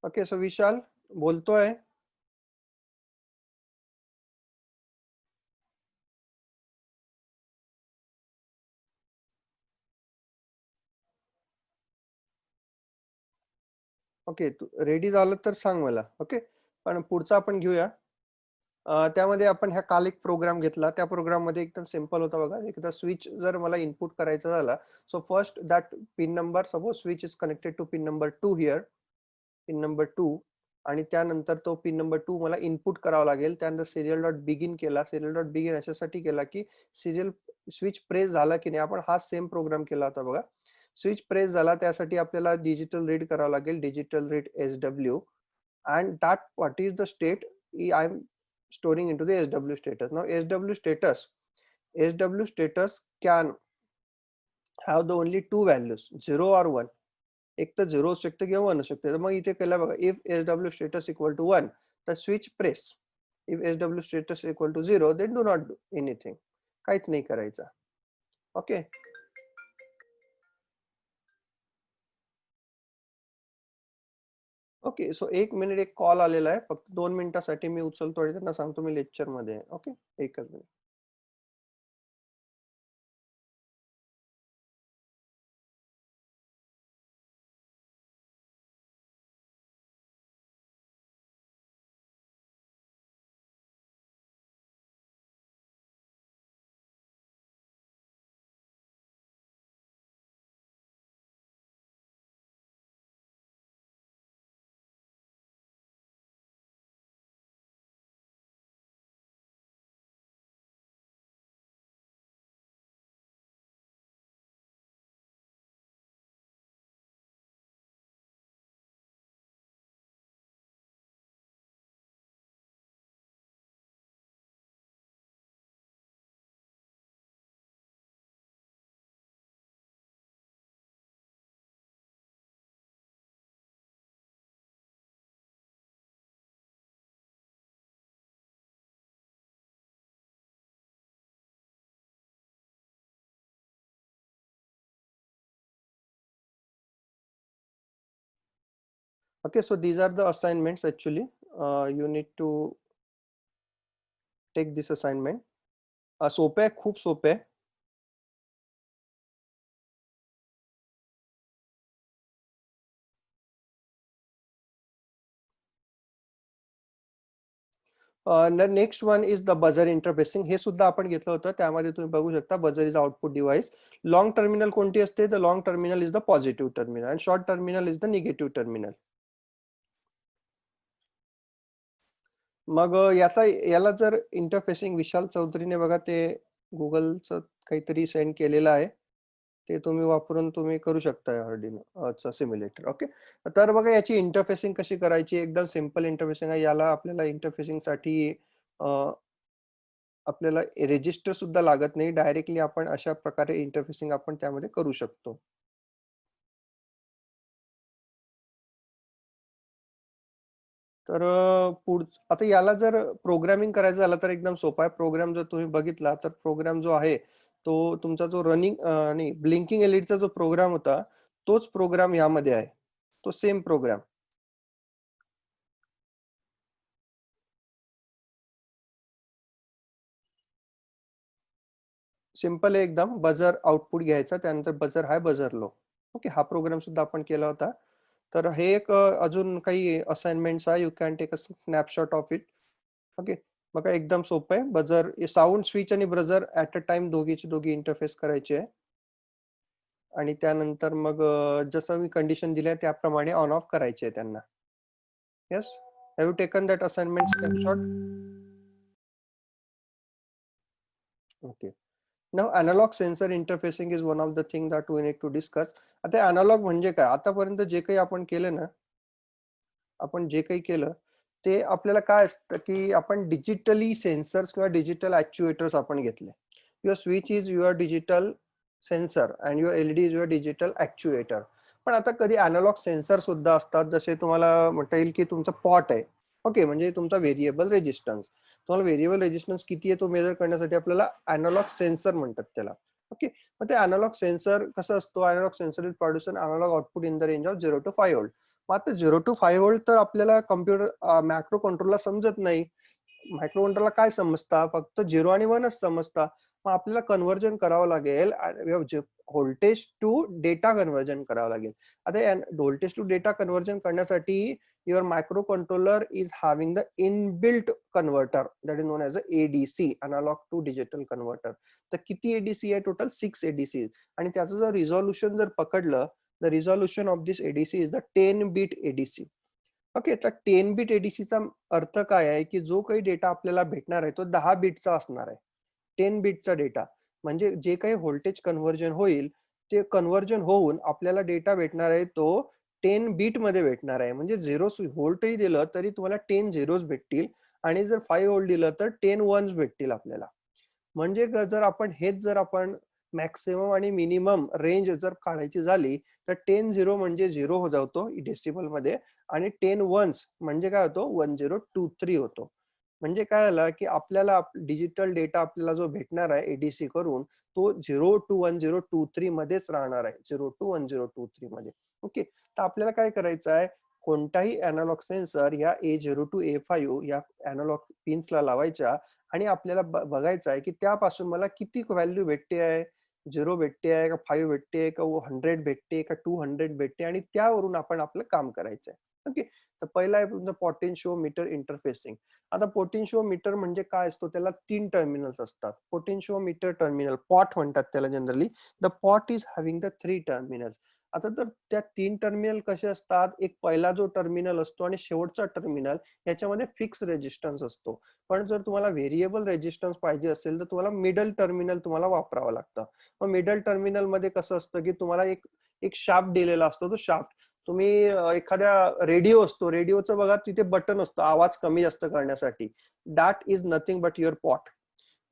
Okay, so Vishal बोलतोय. ओके, तू रेडी झालं तर सांग मला. ओके, पण पुढचा आपण घेऊया. त्यामध्ये आपण ह्या काल एक प्रोग्राम घेतला, त्या प्रोग्राम मध्ये एकदम सिंपल होता बघा. एकदा स्विच जर मला इनपुट करायचा झाला, so first that pin number, suppose switch is connected to pin number 2 here, pin number 2, आणि त्यानंतर तो पिन नंबर 2 मला इनपुट करावा लागेल. त्यानंतर सिरियल डॉट बिगिन केला. सिरियल डॉट बिगिन अशासाठी केला की सिरियल स्विच प्रेस झाला की नाही, आपण हा सेम प्रोग्राम केला होता बघा. स्विच प्रेस झाला त्यासाठी आपल्याला डिजिटल रीड करावं लागेल, digital read SW, and that what is the state I'm storing into the SW status. Now SW status can have the only two values, 0 or 1. एक तर 0 असू शकते किंवा 1 असू शकते. तर मग इथे केलं बघा, if SW status equal to 1, तर switch press. If SW status equal to 0, then do not do anything. काहीच नाही करायचं. ओके. ओके, सो 1 मिनिट, एक कॉल आलेला आहे. फक्त 2 मिनिटासाठी मी उचलतो आणि त्यांना सांगतो मी लेक्चर मध्ये आहे. ओके, एकच minute. Okay, so these are the assignments actually. You need to take this assignment. सोपे आहे, खूप सोपे आहे. Next one is the buzzer interfacing. हे सुद्धा आपण घेतलं होतं. त्यामध्ये तुम्ही बघू शकता buzzer is output device. Long terminal कोणती असते? The long terminal is the positive terminal आणि short terminal is the negative terminal. मग याला जर इंटरफेसिंग विशाल चौधरीने बघा ते गुगलचं काहीतरी सेंड केलेलं आहे, ते तुम्ही वापरून तुम्ही करू शकता अर्डिनो सिम्युलेटर. ओके, तर बघा याची इंटरफेसिंग कशी करायची. एकदम सिंपल इंटरफेसिंग आहे. याला आपल्याला इंटरफेसिंग साठी आपल्याला रेजिस्टर सुद्धा लागत नाही. डायरेक्टली आपण अशा प्रकारे इंटरफेसिंग आपण त्यामध्ये करू शकतो. तर आता याला जर प्रोग्रामिंग करायचं झालं तर एकदम सोपा आहे. प्रोग्राम जर तुम्ही बघितला तर प्रोग्राम जो आहे तो तुमचा जो रनिंग नाही, ब्लिंकिंग एलईडीचा जो प्रोग्राम होता तोच प्रोग्राम यामध्ये आहे. तो सेम प्रोग्राम. सिंपल आहे एकदम. बजर आउटपुट घ्यायचा, त्यानंतर बजर हाय, बजर लो. ओके, हा प्रोग्राम सुद्धा आपण केला होता. तर हे एक अजून काही असाइनमेंट्स आहे. You can take a snapshot of it. Okay, बघा एकदम सोपं आहे. बजर साऊंड स्विच आणि ब्रजर ऍट अ टाइम दोघीचे दोघी इंटरफेस करायचे आहे. आणि त्यानंतर मग जसं मी कंडिशन दिली त्याप्रमाणे ऑन ऑफ करायचे आहे त्यांना. Yes, have you taken that assignment snapshot? Okay. Now analog sensor interfacing is one of the thing that we need to discuss. आता अॅनालॉग म्हणजे काय? आतापर्यंत जे काही आपण केलं ना, आपण जे काही केलं ते आपल्याला काय असतं की आपण डिजिटली सेन्सर्स किंवा डिजिटल ऍक्च्युएटर्स आपण घेतले. Your switch is your digital sensor and your LED is your digital actuator. पण आता कधी अॅनालॉग सेन्सर सुद्धा असतात. जसे तुम्हाला म्हणता येईल की तुमचं पॉट आहे. ओके, म्हणजे तुमचा व्हेरिएबल रेजिस्टन्स. तुम्हाला व्हेरिएबल रेजिस्टन्स किती आहे तो मेजर करण्यासाठी आपल्याला अॅनालॉग सेन्सर म्हणतात त्याला. ओके, मग ते अॅनालॉग सेन्सर कसं असतो? Analog sensor is produce an analog output in the range of 0 to 5 volt. मग आता 0 to 5 व्होल्ट तर आपल्याला कम्प्युटर मॅक्रो कंट्रोलला समजत नाही. मायक्रो कंट्रोलला काय समजता? फक्त 0 आणि 1च समजता. मग आपल्याला कन्व्हर्जन करावं लागेल, व्होल्टेज टू डेटा कन्व्हर्जन करावं लागेल. आता व्होल्टेज टू डेटा कन्व्हर्जन करण्यासाठी your microcontroller is having the inbuilt converter that is known as a ADC, analog to digital converter. तर किती ADC आहे टोटल? 6 ADC. आणि त्याचं जर रिझॉल्युशन जर पकडलं, the resolution of this ADC is the 10 bit ADC. Okay, तर 10 bit एडीसीचा अर्थ काय आहे की जो काही डेटा आपल्याला भेटणार आहे तो 10 बिटचा असणार आहे. 10 बिटचा डेटा म्हणजे जे काही व्होल्टेज कन्व्हर्जन होईल ते कन्व्हर्जन होऊन आपल्याला डेटा भेटणार आहे तो 10 बिट मध्ये भेटणार आहे. म्हणजे 0 व्होल्टही दिलं तरी तुम्हाला 10 झिरोज भेटतील आणि जर 5 व्होल्ट दिलं तर 10 वन्स भेटतील आपल्याला. म्हणजे जर आपण मॅक्सिमम आणि मिनिमम रेंज जर काढायची झाली तर 10 झिरो म्हणजे 0 हो जातो डेसिबल मध्ये आणि 10 वन्स म्हणजे काय होतो 1023 होतो. म्हणजे काय झालं की आपल्याला डिजिटल डेटा आपल्याला जो भेटणार आहे एडीसी करून तो 0 to 1023 मध्येच राहणार आहे. 0 to 1023 मध्ये. ओके, तर आपल्याला काय करायचं आहे, कोणताही अॅनालॉग सेन्सर या A0 to A5 या अॅनालॉग पिन्सला लावायच्या आणि आपल्याला बघायचं आहे की त्यापासून मला किती व्हॅल्यू भेटते आहे, 0 भेटते आहे का 5 भेटते आहे का 100 भेटते का 200 भेटते आणि त्यावरून आपण आपलं काम करायचं आहे. ओके, तर पहिला आहे तुमचं पोटेन्शिओमीटर इंटरफेसिंग. आता पोटेन्शिओमीटर म्हणजे काय असतो, त्याला 3 टर्मिनल्स असतात. पोटेन्शिओमीटर टर्मिनल पॉट म्हणतात त्याला generally. The pot is having the 3 terminals. आता तर त्या 3 टर्मिनल कसे असतात, एक पहिला जो टर्मिनल असतो आणि शेवटचा टर्मिनल याच्यामध्ये फिक्स रेजिस्टन्स असतो. पण जर तुम्हाला व्हेरिएबल रेजिस्टन्स पाहिजे असेल तर तुम्हाला मिडल टर्मिनल तुम्हाला वापरावं लागतं. मग मिडल टर्मिनल मध्ये कसं असतं की तुम्हाला एक एक शाफ्ट दिलेला असतो. तो शाफ्ट तुम्ही एखाद्या रेडिओ असतो, रेडिओचं बघा तिथे बटन असतं आवाज कमी जास्त करण्यासाठी. That is nothing but your pot.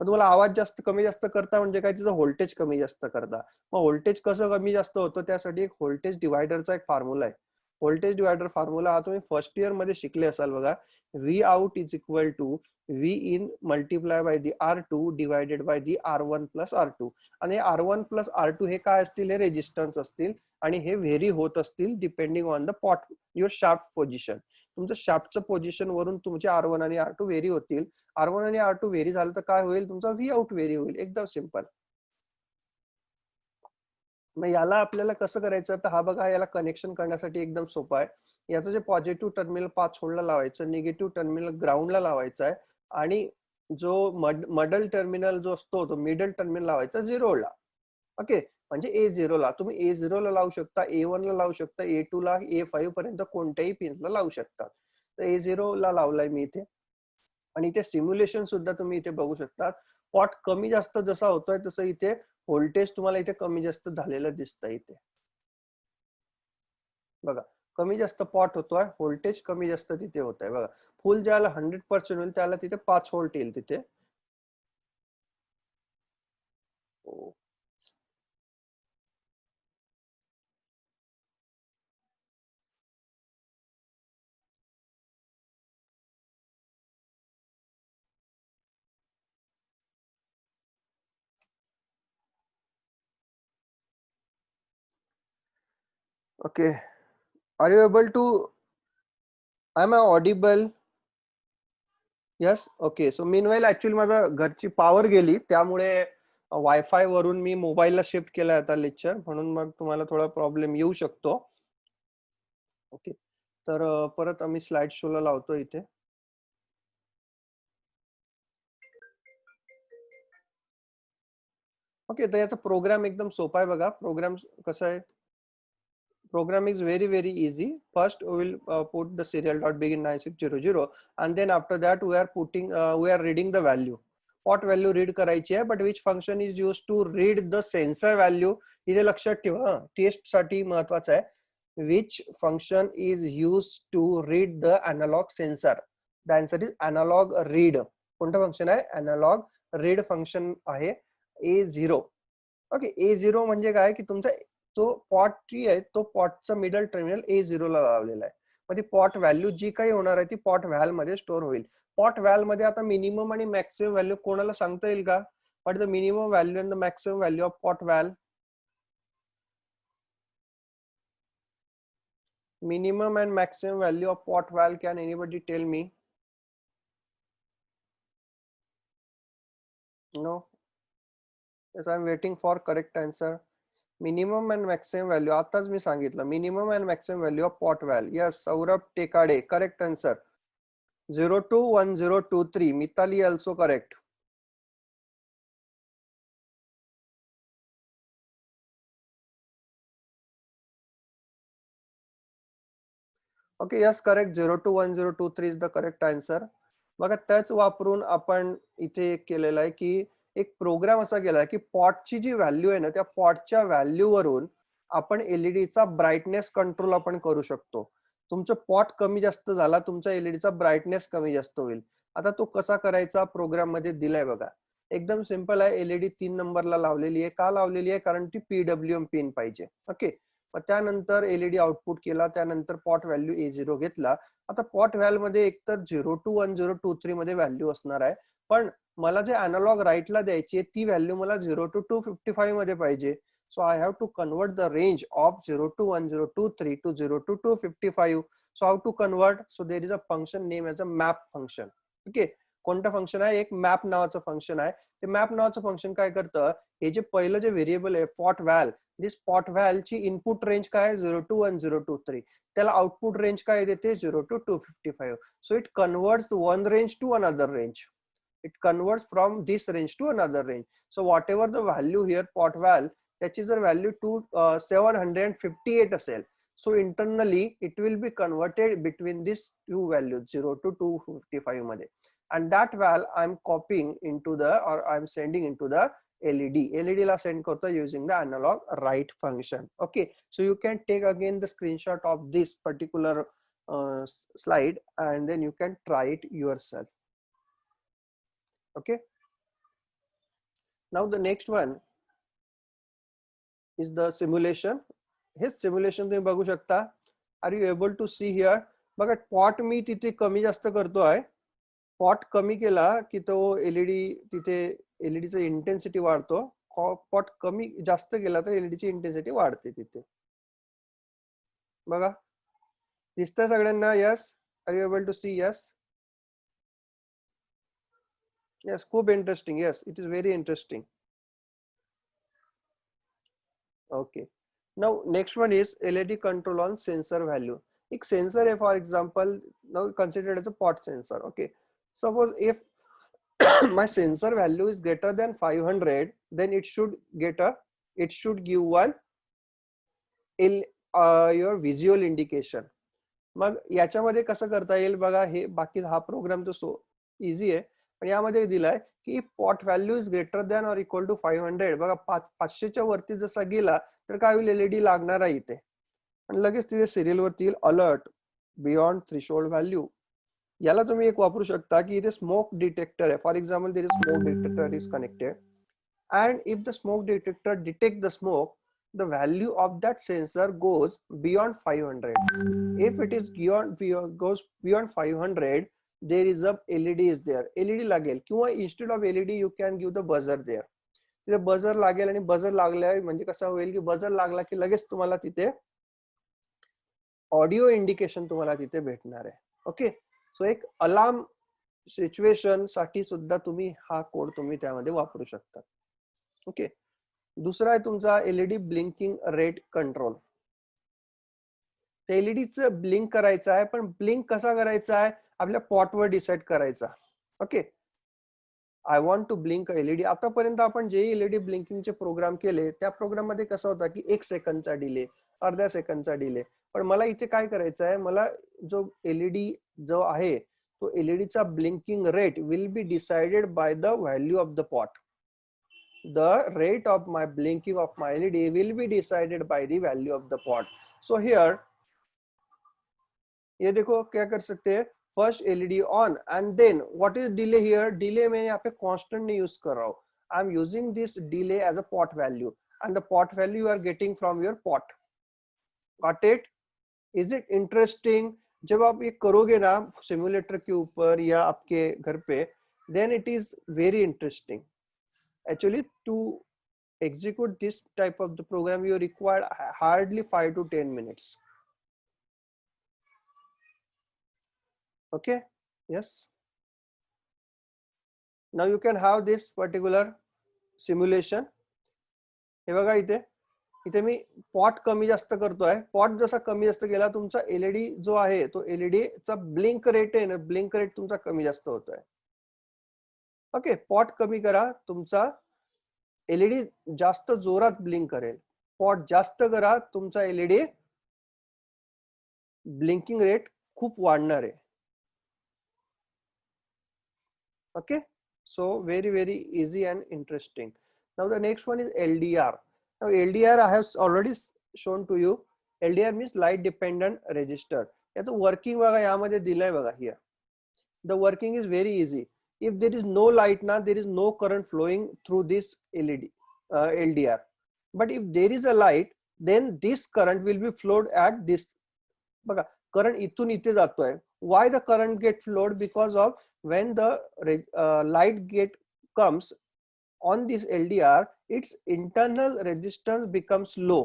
तुम्हाला आवाज जास्त कमी जास्त करता म्हणजे काय, तिथं व्होल्टेज कमी जास्त करता. मग व्होल्टेज कसं कमी जास्त होतं त्यासाठी एक व्होल्टेज डिवायडरचा एक फॉर्म्युला आहे. व्होल्टेज डिवायडर फॉर्म्युला हा तुम्ही फर्स्ट इयर मध्ये शिकले असाल बघा. V out is equal to V in multiply by the R2 divided by the R1 plus R2. आणि R1 प्लस R2 हे काय असतील, हे रेजिस्टन्स असतील आणि हे व्हेरी होत असतील depending on the pot your shaft position. तुमचं शाफ्टचं पोझिशन वरून तुमचे R1 आणि R2 व्हेरी होतील. R1 आणि R2 व्हेरी झालं तर काय होईल, तुमचा व्ही आउट व्हेरी होईल. एकदम सिंपल. मग याला आपल्याला कसं करायचं, तर हा बघा याला कनेक्शन करण्यासाठी एकदम सोपं आहे. याचं जे पॉझिटिव्ह टर्मिनल 5 व्होल्टला लावायचं, निगेटिव्ह टर्मिनल ग्राउंडला लावायचा आहे आणि जो मडल टर्मिनल जो असतो तो मिडल टर्मिनल लावायचा 0 ला. ओके, म्हणजे A0 ला तुम्ही A0 ला लावू शकता, A1 ला लावू शकता, A2 ला, A5 पर्यंत कोणत्याही पिनला लावू शकता. तर A0 ला लावलाय मी इथे आणि इथे सिम्युलेशन सुद्धा तुम्ही इथे बघू शकता. पॉट कमी जास्त जसा होतोय तसं इथे व्होल्टेज तुम्हाला इथे कमी जास्त झालेलं दिसतंय इथे बघा. कमी जास्त पॉट होतोय, व्होल्टेज कमी जास्त तिथे होत आहे बघा. फुल ज्याला 100% होईल त्याला तिथे 5 व्होल्ट येईल तिथे. Okay, are you able to, am I audible? Yes, okay. So meanwhile actually माझा घरची पॉवर गेली त्यामुळे वायफाय वरून मी मोबाईलला शिफ्ट केलाय आता लेक्चर, म्हणून मग तुम्हाला थोडा प्रॉब्लेम येऊ शकतो. ओके, तर परत आम्ही स्लाइड शो ला लावतो इथे. ओके, तर याचा प्रोग्राम एकदम सोपा आहे बघा. प्रोग्राम कसा आहे, program is very very easy. First we will put the serial dot begin 9600 and then after that we are reading the value. What value read करायची आहे, but which function is used to read the sensor value इथे लक्षात ठेवा. Taste साठी महत्वाचं आहे. Which function is used to read the analog sensor? The answer is analog read. कोणतं function आहे, analog read फंक्शन आहे A0. ओके, A0 म्हणजे काय की तुमचा तो पॉट जी आहे तो पॉटचा मिडल टर्मिनल A0 ला लावलेला आहे. मग ती पॉट व्हॅल्यू जी काही होणार आहे ती पॉट व्हॅल मध्ये स्टोअर होईल. पॉट व्हॅल मध्ये आता मिनिमम आणि मॅक्सिमम व्हॅल्यू कोणाला सांगता येईल का? What the minimum value and the maximum value of pot val? Minimum and maximum value of pot valve, can anybody tell me? No. Yes, I'm waiting for correct answer. Minimum and maximum value. आताच मी सांगितलं minimum and maximum value of pot val. Yes, Saurabh Tekade, correct answer. 021023. Mitali also correct. Okay, yes, correct. 021023 is the correct answer. बघा त्याच वापरून आपण इथे केलेलं आहे की एक प्रोग्राम असा केलाय की पॉटची जी व्हॅल्यू आहे ना त्या पॉटच्या व्हॅल्यू वरून आपण एलईडीचा ब्राईटनेस कंट्रोल आपण करू शकतो. तुमचं पॉट कमी जास्त झाला तुमचा एलईडीचा ब्राईटनेस कमी जास्त होईल. आता तो कसा करायचा प्रोग्राम मध्ये दिलाय बघा. एकदम सिंपल आहे. एलईडी 3 नंबरला लावलेली आहे. का लावलेली आहे कारण ती पीडब्ल्यूएम पिन पाहिजे. ओके, मग त्यानंतर एलईडी आउटपुट केला, त्यानंतर पॉट व्हॅल्यू A0 घेतला. आता पॉट व्हॅल्यू मध्ये एकतर 021023 मध्ये व्हॅल्यू असणार आहे, पण मला जे अॅनालॉग राईटला द्यायची आहे ती व्हॅल्यू मला 0 to 255 मध्ये पाहिजे. So I have to convert the range of 021023 to 0 to 255. So how to convert? So there is a function name as a map function. Okay, कोणतं फंक्शन आहे? एक मॅप नावाचं फंक्शन आहे. ते मॅप नावाचं फंक्शन काय करतं, हे जे पहिलं जे व्हेरिएबल आहे पॉट व्हॅल, दिस पॉट व्हॅल ची इनपुट रेंज काय आहे 021023, त्याला आउटपुट रेंज काय देते 0 to 255. So it converts one range to another range. It converts from this range to another range. So whatever the value here pot val, त्याची जर value 758 असेल, so internally it will be converted between these two values 0 to 255 मध्ये, and that val I'm copying into the or I'm sending into the LED. LED ला send करतो using the analog write function. Okay, so you can take again the screenshot of this particular slide and then you can try it yourself. Okay, now the next one is the simulation. His simulation तुम्ही बघू शकता. Are you able to see here? बघा pot मी तिथे कमी जास्त करतोय. Pot कमी केला की तो एलईडी तिथे एलईडीचा इंटेन्सिटी वाढतो. पॉट कमी जास्त केला तर एलईडीची इंटेन्सिटी वाढते तिथे. बघा दिसतंय सगळ्यांना? Yes, are you able to see? Yes, yes, खूप interesting. Yes, it is very interesting. Okay, now next one is LED control on sensor value. एक sensor है, for example, now considered as a pot sensor. Okay, suppose if my sensor value is greater than 500, then it should give one your visual indication. मग याच्यामध्ये कसं करता येईल बघा. हे बाकी हा प्रोग्राम तर सो इझी आहे, पण यामध्ये दिलाय की pot value is greater than or equal to 500. बघा 500च्या वरती जसा गेला तर काय होईल, एलईडी लागणार आहे इथे आणि लगेच तिथे सिरियल वरती येईल अलर्ट बियॉन्ड थ्रेशोल्ड व्हॅल्यू. याला तुम्ही एक वापरू शकता की इथे स्मोक डिटेक्टर आहे. For example there is smoke detector is connected and if the smoke detector detect the smoke, the value of that sensor goes beyond 500. If it is goes beyond 500, there is a LED is there. LED लागेल किंवा instead of LED you can give the buzzer there. तिथे buzzer लागेल आणि buzzer लागल्या म्हणजे कसं होईल की बजर लागला की लगेच तुम्हाला तिथे ऑडिओ इंडिकेशन तुम्हाला तिथे भेटणार आहे. ओके, सो एक अलार्म सिच्युएशन साठी सुद्धा तुम्ही हा कोड तुम्ही त्यामध्ये वापरू शकता. ओके, दुसरा आहे तुमचा एलईडी ब्लिंकिंग रेट कंट्रोल. एलईडीचं ब्लिंक करायचं आहे, पण ब्लिंक कसा करायचा आहे आपल्या पॉटवर डिसाइड करायचा. Okay, I want to blink LED. आतापर्यंत आपण जे एलईडी ब्लिंकिंगचे प्रोग्राम केले त्या प्रोग्राम मध्ये कसं होता की 1 सेकंदचा डिले, अर्ध्या सेकंदचा डिले. पण मला इथे काय करायचं आहे, मला जो एलईडी जो आहे तो एलईडीचा blinking rate will be decided by the value of the pot. The rate of my blinking of my LED will be decided by the value of the pot. So here ये देखो क्या कर सकते हैं, first LED on and then what is delay here? Delay मैं यहाँ पे constant नहीं use कर रहा हूँ. I am using this delay as a pot value and the pot value you are getting from your pot. Got it? Is it interesting? जब आप ये करोगे ना सिमुलेटर के ऊपर या आपके घर पे, then it is very interesting. Actually, to execute this type of the program, you require hardly 5 to 10 minutes. Okay, yes. Now you can have this particular simulation. हे बघा इथे, इथे मी पॉट कमी जास्त करतोय. पॉट जसा कमी जास्त केला तुमचा एलईडी जो आहे तो एलईडी चा ब्लिंक रेट आहे ना, ब्लिंक रेट तुमचा कमी जास्त होतोय. ओके, पॉट कमी करा, तुमचा एलईडी जास्त जोरात ब्लिंक करेल. पॉट जास्त करा, तुमचा एलईडी ब्लिंकिंग रेट खूप वाढणार आहे. Okay, so very easy and interesting. Now the next one is LDR. Now LDR I have already shown to you. LDR means light dependent resistor. याचं वर्किंग बघा, यामध्ये दिलंय बघा here. The working is very easy. If there is no light now, there is no current flowing through this LED LDR. But if there is a light, then this current will be flowed at this. बघा, current इथून इथे जातोय. Why the current get flowed? Because of when the light get comes on this LDR, its internal resistance becomes low.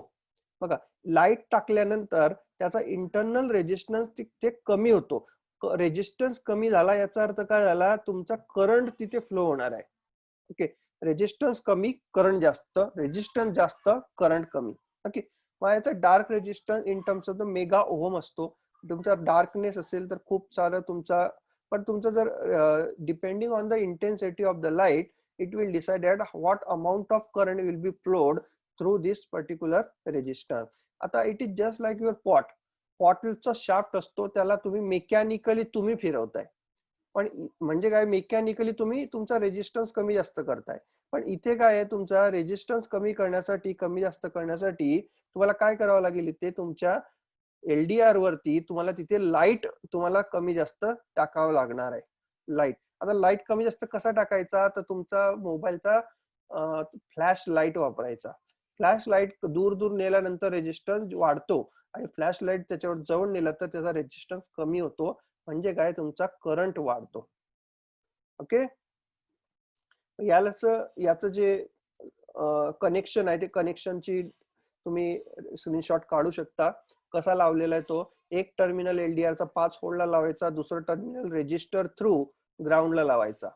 बघा, light टाकल्यानंतर त्याचा internal resistance तिथे कमी होतो. रेजिस्टन्स कमी झाला याचा अर्थ काय झाला, तुमचा करंट तिथे फ्लो होणार आहे. ओके, रेजिस्टन्स कमी करंट जास्त, रेजिस्टन्स जास्त करंट कमी. ओके, मग याचा dark resistance in terms of the mega ohm असतो. तुमचा डार्कनेस असेल तर खूप सारं तुमचा, पण तुमचं जर depending on the intensity of the light, it will decide at what amount of current will be flowed through this particular resistor. आता it is just like your pot. पॉटचा शाफ्ट असतो, त्याला तुम्ही मेकॅनिकली तुम्ही फिरवताय. पण म्हणजे काय, मेकॅनिकली तुम्ही तुमचा रेजिस्टन्स कमी जास्त करताय. पण इथे काय आहे, तुमचा रेजिस्टन्स कमी करण्यासाठी, कमी जास्त करण्यासाठी तुम्हाला काय करावं लागेल, इथे तुमच्या एलडीआर वरती तुम्हाला तिथे लाईट तुम्हाला कमी जास्त टाकावं लागणार आहे. लाईट, आता लाईट कमी जास्त कसा टाकायचा, तर तुमचा मोबाईलचा फ्लॅश लाईट वापरायचा. फ्लॅश लाईट दूर दूर नेल्यानंतर रेजिस्टन्स वाढतो, आणि फ्लॅश लाईट त्याच्यावर जवळ नेला तर त्याचा रेजिस्टन्स कमी होतो. म्हणजे काय, तुमचा करंट वाढतो. ओके, याचं जे कनेक्शन आहे, ते कनेक्शनची तुम्ही स्क्रीनशॉट काढू शकता. कसा लावलेला आहे तो, एक टर्मिनल एलडीआरचा 5 व्होल्टला लावायचा, दुसरं टर्मिनल रेजिस्टर थ्रू ग्राउंडला लावायचा.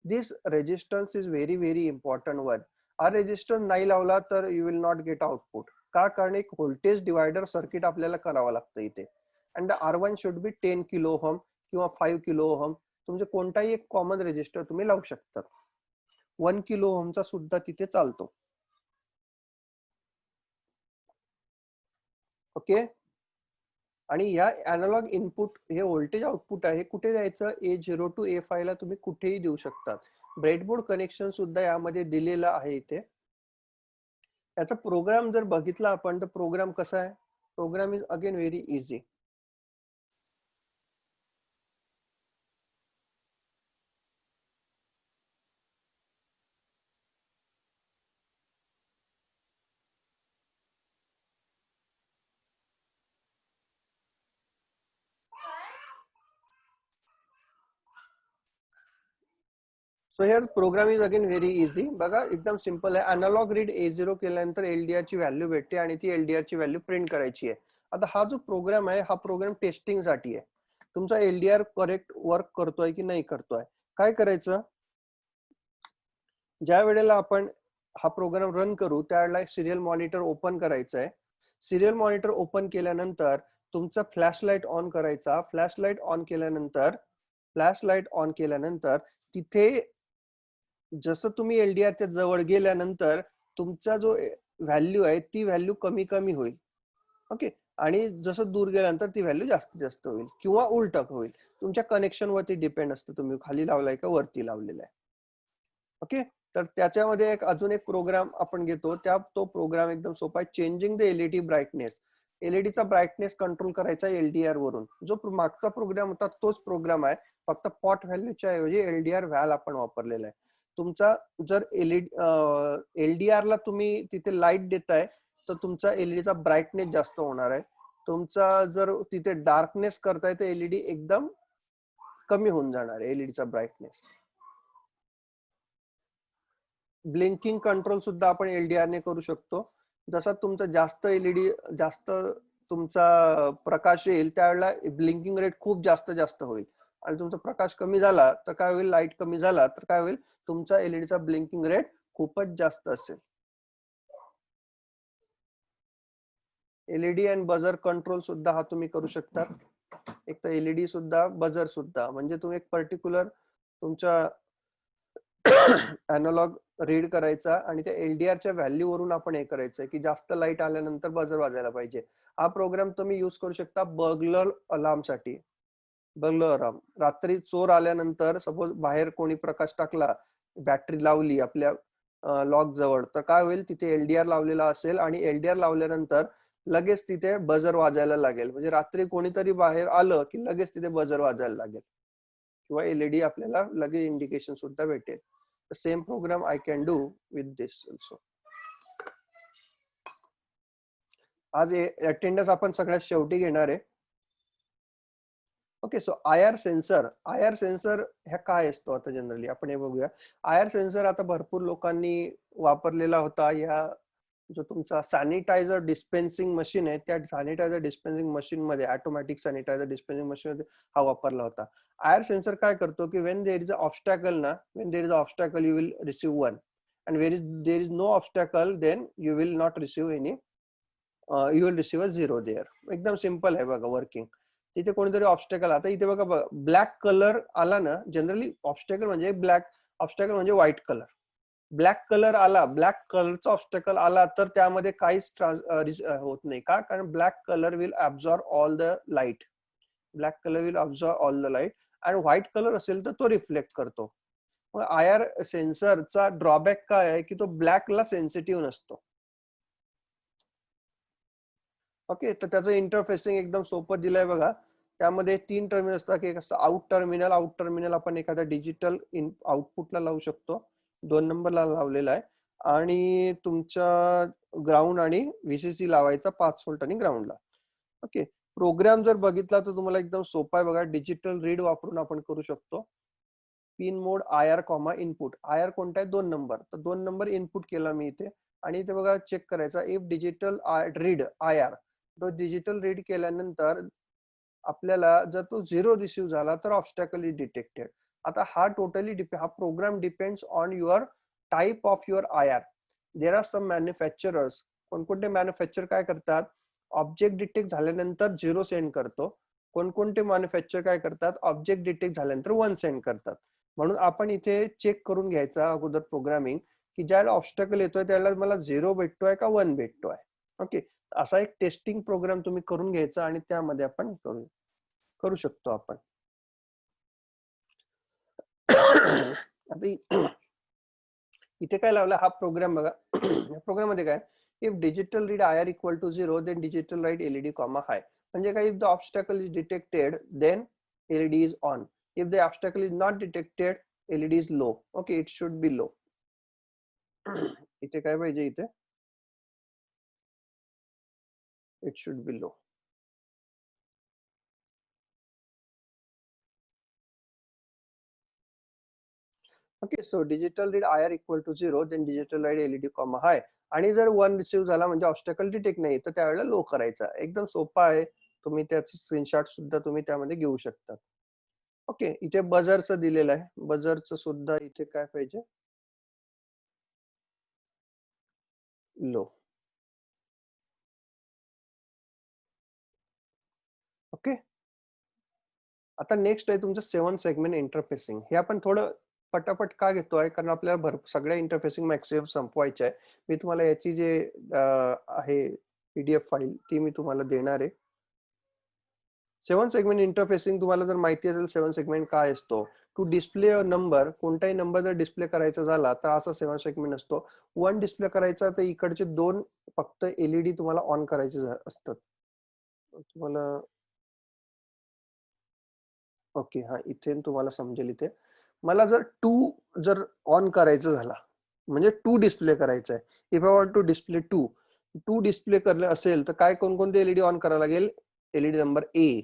This resistance is very important one. हा रेजिस्टन्स नाही लावला तर you will not get output. का, कारण एक व्होल्टेज डिवायडर सर्किट आपल्याला करावं लागतं इथे. And the R1 should be 10 kilo ohm किंवा 5 किलो ओहम. तुमचे कोणताही एक कॉमन रेजिस्टर तुम्ही लावू शकता. 1 किलो ओहमचा सुद्धा तिथे चालतो. ओके, आणि या अॅनालॉग इनपुट, हे व्होल्टेज आउटपुट आहे, कुठे द्यायचं, A0 to A5 ला तुम्ही कुठेही देऊ शकता. ब्रेडबोर्ड कनेक्शन सुद्धा यामध्ये दिलेलं आहे इथे. याचा प्रोग्राम जर बघितला आपण, तर प्रोग्राम कसा आहे, program is again very easy. So here program is again very easy. बघा, एकदम सिंपल आहे. अॅनालॉग रीड A0 केल्यानंतर एलडीआर ची व्हॅल्यू भेटते, आणि ती एलडीआर ची व्हॅल्यू प्रिंट करायची आहे. आता हा जो प्रोग्राम आहे, हा प्रोग्राम टेस्टिंग साठी आहे. तुमचा एलडीआर करेक्ट वर्क करतोय की नाही करतोय. काय करायचं, ज्या वेळेला आपण हा प्रोग्राम रन करू, त्यावेळेला एक सिरियल मॉनिटर ओपन करायचं आहे. सिरियल मॉनिटर ओपन केल्यानंतर तुमचा फ्लॅश लाईट ऑन करायचा. फ्लॅश लाईट ऑन केल्यानंतर तिथे जसं तुम्ही एलडीआरच्या जवळ गेल्यानंतर तुमचा जो व्हॅल्यू आहे, ती व्हॅल्यू कमी कमी होईल. ओके, आणि जसं दूर गेल्यानंतर ती व्हॅल्यू जास्तीत जास्त होईल, किंवा उलट होईल. तुमच्या कनेक्शन वरती डिपेंड असतं, तुम्ही खाली लावलाय का वरती लावलेला आहे. ओके, तर त्याच्यामध्ये अजून एक प्रोग्राम आपण घेतो. तो प्रोग्राम एकदम सोपा आहे. Changing the LED brightness. एलईडीचा ब्राईटनेस कंट्रोल करायचा एलडीआर वरून. जो मागचा प्रोग्राम होता तोच प्रोग्राम आहे, फक्त पॉट व्हॅल्यूच्या ऐवजी एलडीआर व्हॅल आपण वापरलेला आहे. तुमचा जर एलडीआर ला तुम्ही तिथे लाईट देताय, तर तुमचा एलईडीचा ब्राईटनेस जास्त होणार आहे. तुमचा जर तिथे डार्कनेस करताय, तर एलईडी एकदम कमी होऊन जाणार आहे, एलईडीचा ब्राईटनेस. ब्लिंकिंग कंट्रोल सुद्धा आपण एलडीआर ने करू शकतो. जसा तुमचा जास्त एलईडी, जास्त तुमचा प्रकाश येईल, त्यावेळेला ब्लिंकिंग रेट खूप जास्त होईल. आणि तुमचा प्रकाश कमी झाला तर काय होईल, लाईट कमी झाला तर काय होईल, तुमचा एलईडीचा ब्लिंकिंग रेट खूपच जास्त असेल. एलईडी अँड बजर कंट्रोल सुद्धा हा तुम्ही करू शकता. एक तर एलईडी सुद्धा, बजर सुद्धा, म्हणजे तुम्ही एक पर्टिक्युलर तुमच्या अॅनालॉग रीड करायचा आणि त्या एलडीआरच्या व्हॅल्यू वरून आपण हे करायचं की जास्त लाईट आल्यानंतर बजर वाजायला पाहिजे. हा प्रोग्राम तुम्ही युज करू शकता बर्गलर अलार्म साठी. बर्गलर अलार्म, रात्री चोर आल्यानंतर सपोज बाहेर कोणी प्रकाश टाकला, बॅटरी लावली आपल्या लॉक जवळ, तर काय होईल, तिथे एलडीआर लावलेला असेल आणि एलडीआर लावल्यानंतर लगेच तिथे बजर वाजायला लागेल. म्हणजे रात्री कोणीतरी बाहेर आलं की लगेच तिथे बजर वाजायला लागेल किंवा एलईडी आपल्याला लगेच इंडिकेशन सुद्धा भेटेल. Same programme I can do with this also. आज अटेंडन्स आपण सगळ्यात शेवटी घेणार आहे. Okay, so IR sensor. IR sensor ह्या काय असतो आता जनरली आपण हे बघूया. आयआर सेन्सर आता भरपूर लोकांनी वापरलेला होता. या जो तुमचा सॅनिटायझर डिस्पेन्सिंग मशीन आहे, त्या सॅनिटायझर डिस्पेन्सिंग मशीन मध्ये, ऑटोमॅटिक सॅनिटायझर डिस्पेन्सिंग मशीन मध्ये हा वापरला होता. आयआर सेन्सर काय करतो की when there is a obstacle ना, when there is a obstacle you will receive one, and there is no obstacle then you will not receive any, you will receive a zero there. एकदम simple आहे बघा working. तिथे कोणीतरी obstacle, आता इथे बघा black colour आला ना, जनरली ऑब्स्टॅकल म्हणजे ब्लॅक, ऑब्स्टॅकल म्हणजे व्हाईट कलर. ब्लॅक कलर आला, ब्लॅक कलरचा ऑब्स्टॅकल आला तर त्यामध्ये काहीच होत नाही. का? कारण black colour will absorb all the light. Black colour will absorb all the light. आणि व्हाईट कलर असेल तर तो रिफ्लेक्ट करतो. मग आयआर सेन्सरचा ड्रॉबॅक काय आहे की तो ब्लॅकला सेन्सिटिव्ह नसतो. ओके, तर त्याचं इंटरफेसिंग एकदम सोपं दिलंय बघा. त्यामध्ये 3 टर्मिनल असतात की कसं आउट टर्मिनल. आउट टर्मिनल आपण एखाद्या डिजिटल आउटपुटला लावू शकतो. 2 नंबरला लावलेला आहे. आणि तुमच्या ग्राउंड आणि व्हीसीसी लावायचा 5 व्होल्ट आणि ग्राउंडला. ओके, प्रोग्राम जर बघितला तर तुम्हाला एकदम सोपा आहे बघा. डिजिटल रीड वापरून आपण करू शकतो. पिन मोड आयआर कॉमा इनपुट. आयआर कोणता आहे? 2 नंबर. तर 2 नंबर इनपुट केला मी इथे. आणि इथे बघा चेक करायचा इफ डिजिटल रीड आयआर. तो डिजिटल रीड केल्यानंतर आपल्याला जर तो 0 रिसीव्ह झाला तर ऑब्स्टॅकल इज डिटेक्टेड. आता हा टोटली हा program depends on your type of your IR. There are some manufacturers. कोणकोणते मॅन्युफॅक्चर काय करतात, ऑब्जेक्ट डिटेक्ट झाल्यानंतर 0 सेंड करतो. कोणकोणते मॅन्युफॅक्चर काय करतात, ऑब्जेक्ट डिटेक्ट झाल्यानंतर 1 सेंड करतात. म्हणून आपण इथे चेक करून घ्यायचा अगोदर प्रोग्रामिंग की ज्याला ऑब्स्टॅकल येतोय त्याला मला 0 भेटतोय का 1 भेटतोय. ओके, असा एक टेस्टिंग प्रोग्राम तुम्ही करून घ्यायचा आणि त्यामध्ये आपण करू शकतो आपण. आता इथे काय लावलं हा प्रोग्राम बघा. या प्रोग्राम मध्ये काय, if digital read IR equal to 0 then digital write LED comma high. म्हणजे काय, if the obstacle is detected then LED is on. If the obstacle is not detected LED is low. Okay, it should be low. इथे काय पाहिजे, इथे it should be low. Okay, so digital read IR equal to 0 then digital write LED comma high. आणि जर 1 receive झाला म्हणजे obstacle detect नाही तर त्यावेळेला लो करायचा. एकदम सोपा आहे. तुम्ही त्याचे स्क्रीनशॉट सुद्धा तुम्ही त्यामध्ये घेऊ शकता. ओके, इथे बजरचं दिलेलं आहे. बजरचं सुद्धा इथे काय पाहिजे, लो. ओके, आता नेक्स्ट आहे तुमचं 7 सेगमेंट इंटरफेसिंग. हे आपण थोडं पटापट का घेतोय, कारण आपल्याला सगळ्या इंटरफेसिंग मॅक्सिमम संपवायच्या आहे. मी तुम्हाला याची जे आहे पीडीएफ फाईल ती मी तुम्हाला देणार आहे. 7 सेगमेंट इंटरफेसिंग तुम्हाला जर माहिती असेल 7 सेगमेंट काय असतो, टू डिस्प्ले अ नंबर, कोणताही नंबर जर डिस्प्ले करायचा झाला तर असा 7 सेगमेंट असतो. 1 डिस्प्ले करायचा तर इकडचे 2 फक्त एलईडी तुम्हाला ऑन करायचे असतात. तुम्हाला ओके, हा इथे तुम्हाला समजेल. इथे मला जर 2 जर ऑन करायचं झाला म्हणजे 2 डिस्प्ले करायचा आहे. If I want to display 2 display करणे असेल तर काय कोणकोणते एलईडी ऑन करावं लागेल, LED number A,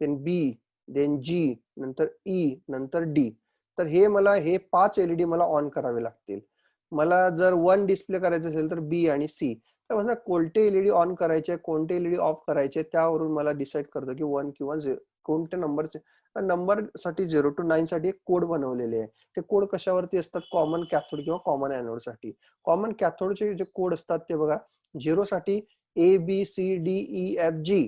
then B, then G, नंतर ई, नंतर डी. तर हे 5 एलईडी मला ऑन करावे लागतील. मला जर 1 डिस्प्ले करायचं असेल तर बी आणि सी. तर मला कोणते एलईडी ऑन करायचे, कोणते एलईडी ऑफ करायचे त्यावरून मला डिसाईड करतो की 1 किंवा 0 कोणत्या नंबरचे. नंबर साठी 0 to 9 साठी एक कोड बनवलेले आहे. ते कोड कशावरती असतात, कॉमन कॅथोड किंवा कॉमन एनोड साठी. कॉमन कॅथोडचे जे कोड असतात ते बघा, 0 साठी ABCDEFG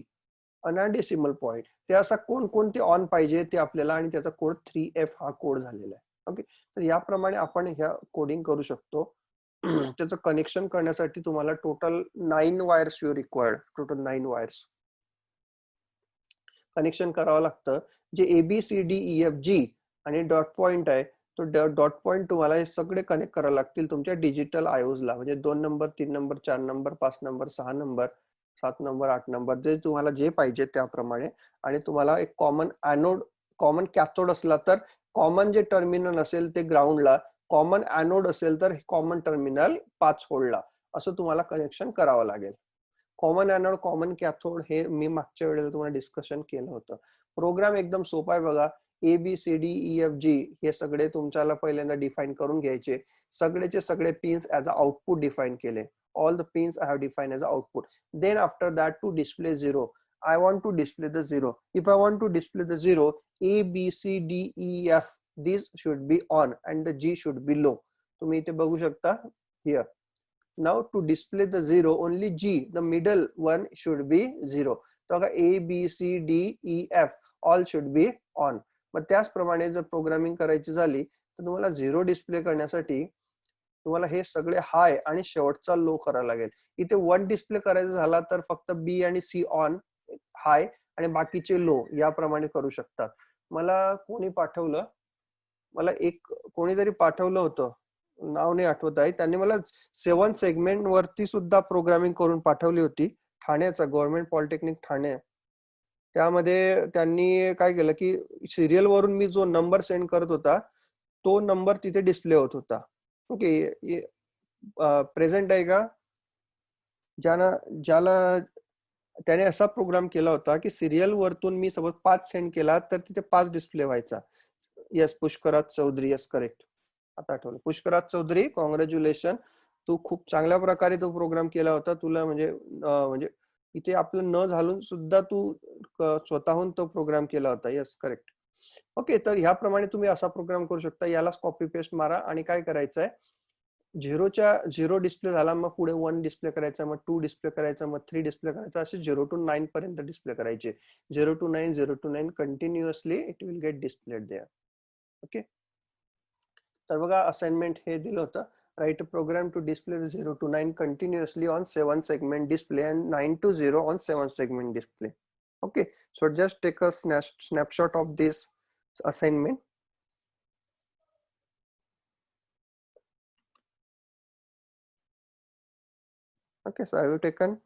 आणि डेसिमल पॉइंट, ते असा कोणकोणते ऑन पाहिजे ते आपल्याला, आणि त्याचा कोड 3F हा कोड झालेला आहे. ओके, तर याप्रमाणे आपण ह्या कोडिंग करू शकतो. त्याचं कनेक्शन करण्यासाठी तुम्हाला total 9 wires you required, total 9 wires connection करावं लागतं. जे ABCDEFG आणि डॉट पॉइंट आहे, तो डॉट पॉइंट तुम्हाला हे सगळे कनेक्ट करावे लागतील तुमच्या डिजिटल आयोजला, म्हणजे 2 number, 3 number, 4 number, 5 number, 6 number, 7 number, 8 number, जे तुम्हाला जे पाहिजे त्याप्रमाणे. आणि तुम्हाला एक कॉमन ॲनोड, कॉमन कॅथोड असला तर कॉमन जे टर्मिनल असेल ते ग्राउंडला, कॉमन ॲनोड असेल तर कॉमन टर्मिनल 5 व्होल्टला, असं तुम्हाला कनेक्शन करावं लागेल. कॉमन ॲनोड, कॉमन कॅथोड हे मी मागच्या वेळेला तुम्हाला डिस्कशन केलं होतं. प्रोग्राम एकदम सोपा आहे बघा. ABCDEFG हे सगळे तुमच्याला पहिल्यांदा डिफाइन करून घ्यायचे. सगळेचे सगळे pins as a output define केले. All the pins I have defined as output. Then after that, to display 0, I want to display the 0. If I want to display the 0, A, B, C, D, E, F, these should be on and the G should be low. तुम्ही इथे बघू शकता here. Now to display the 0, only G, the middle one, should be 0. तर A, B, C, D, E, F all should be on. मग त्याचप्रमाणे जर programming करायची झाली तर तुम्हाला 0 डिस्प्ले करण्यासाठी तुम्हाला हे सगळे हाय आणि शेवटचा लो करायला लागेल. इथे 1 डिस्प्ले करायचा झाला तर फक्त B आणि C ऑन हाय आणि बाकीचे लो याप्रमाणे करू शकतात. मला कोणी पाठवलं, मला एक कोणीतरी पाठवलं होतं, नाव नाही आठवत आहे, त्यांनी मला 7 सेगमेंट वरती सुद्धा प्रोग्रामिंग करून पाठवली होती. ठाण्याचा गव्हर्नमेंट पॉलिटेक्निक ठाणे. त्यामध्ये त्यांनी काय केलं की सिरियल वरून मी जो नंबर सेंड करत होता तो नंबर तिथे डिस्प्ले होत होता. ओके, प्रेझेंट आहे का? ज्याला त्याने असा प्रोग्राम केला होता की सिरियल वरतून मी सपोज 5 सेंड केला तर तिथे 5 डिस्प्ले व्हायचा. Yes, Pushkaraj Chaudhary, yes correct, आता आठवलं. पुष्कराज चौधरी, कॉंग्रॅच्युलेशन, तू खूप चांगल्या प्रकारे तो प्रोग्राम केला होता. तुला म्हणजे इथे आपलं न झालून सुद्धा तू स्वतःहून तो प्रोग्राम केला होता. Yes correct. ओके, तर ह्याप्रमाणे तुम्ही असा प्रोग्राम करू शकता. यालाच कॉपी पेस्ट मारा आणि काय करायचंय, 0 डिस्प्ले झाला मग पुढे 1 डिस्प्ले करायचा, मग 2 डिस्प्ले करायचा, मग 3 डिस्प्ले करायचा, असे 0 to 9 पर्यंत डिस्प्ले करायचे. 0 to 9, 0 to 9 continuously it will get displayed there. Okay, तर बघा असाइनमेंट हे दिलं होतं. Write a program to display 0 to 9 continuously on 7 segment display and 9 to 0 on 7 segment display. Okay, so just take a snapshot of this assignment. Okay, so have you taken?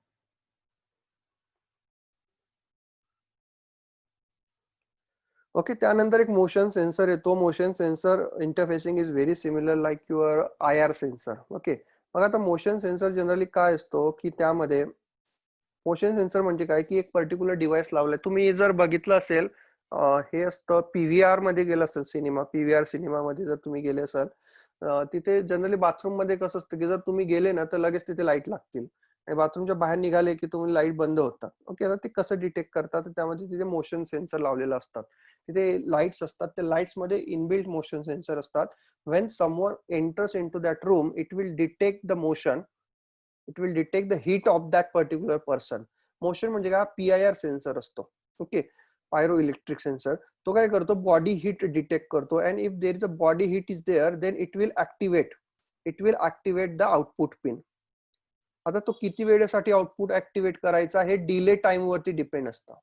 Okay, त्यानंतर एक motion sensor येतो. Motion sensor interfacing is very similar like your IR sensor. Okay, मग आता motion sensor generally काय असतो की त्यामध्ये motion sensor म्हणजे काय की एक पर्टिक्युलर डिव्हाइस लावलाय. तुम्ही जर बघितलं असेल, हे असतं PVR मध्ये गेलं असेल, सिनेमा PVR सिनेमा मध्ये जर तुम्ही गेले असाल, तिथे जनरली बाथरूम मध्ये कसं असतं की जर तुम्ही गेले ना तर लगेच तिथे लाईट लागतील आणि बाथरूमच्या बाहेर निघाले की तुम्ही लाईट बंद होतात. ओके, आता ते कसं डिटेक्ट करतात, त्यामध्ये तिथे मोशन सेन्सर लावलेलं असतात. तिथे लाईट्स असतात, त्या लाईट्स मध्ये इनबिल्ट मोशन सेन्सर असतात. When someone enters into that room, it will detect the motion, it will detect the heat of that particular person. Motion म्हणजे काय, PIR सेन्सर असतो. Okay, pyro electric sensor. तो काय करतो, body heat detect करतो, and if there is a body heat is there then it will activate the output pin. आता तो किती वेळेसाठी आउटपुट ऍक्टिव्हेट करायचा हे डिले टाइम वरती डिपेंड असतं.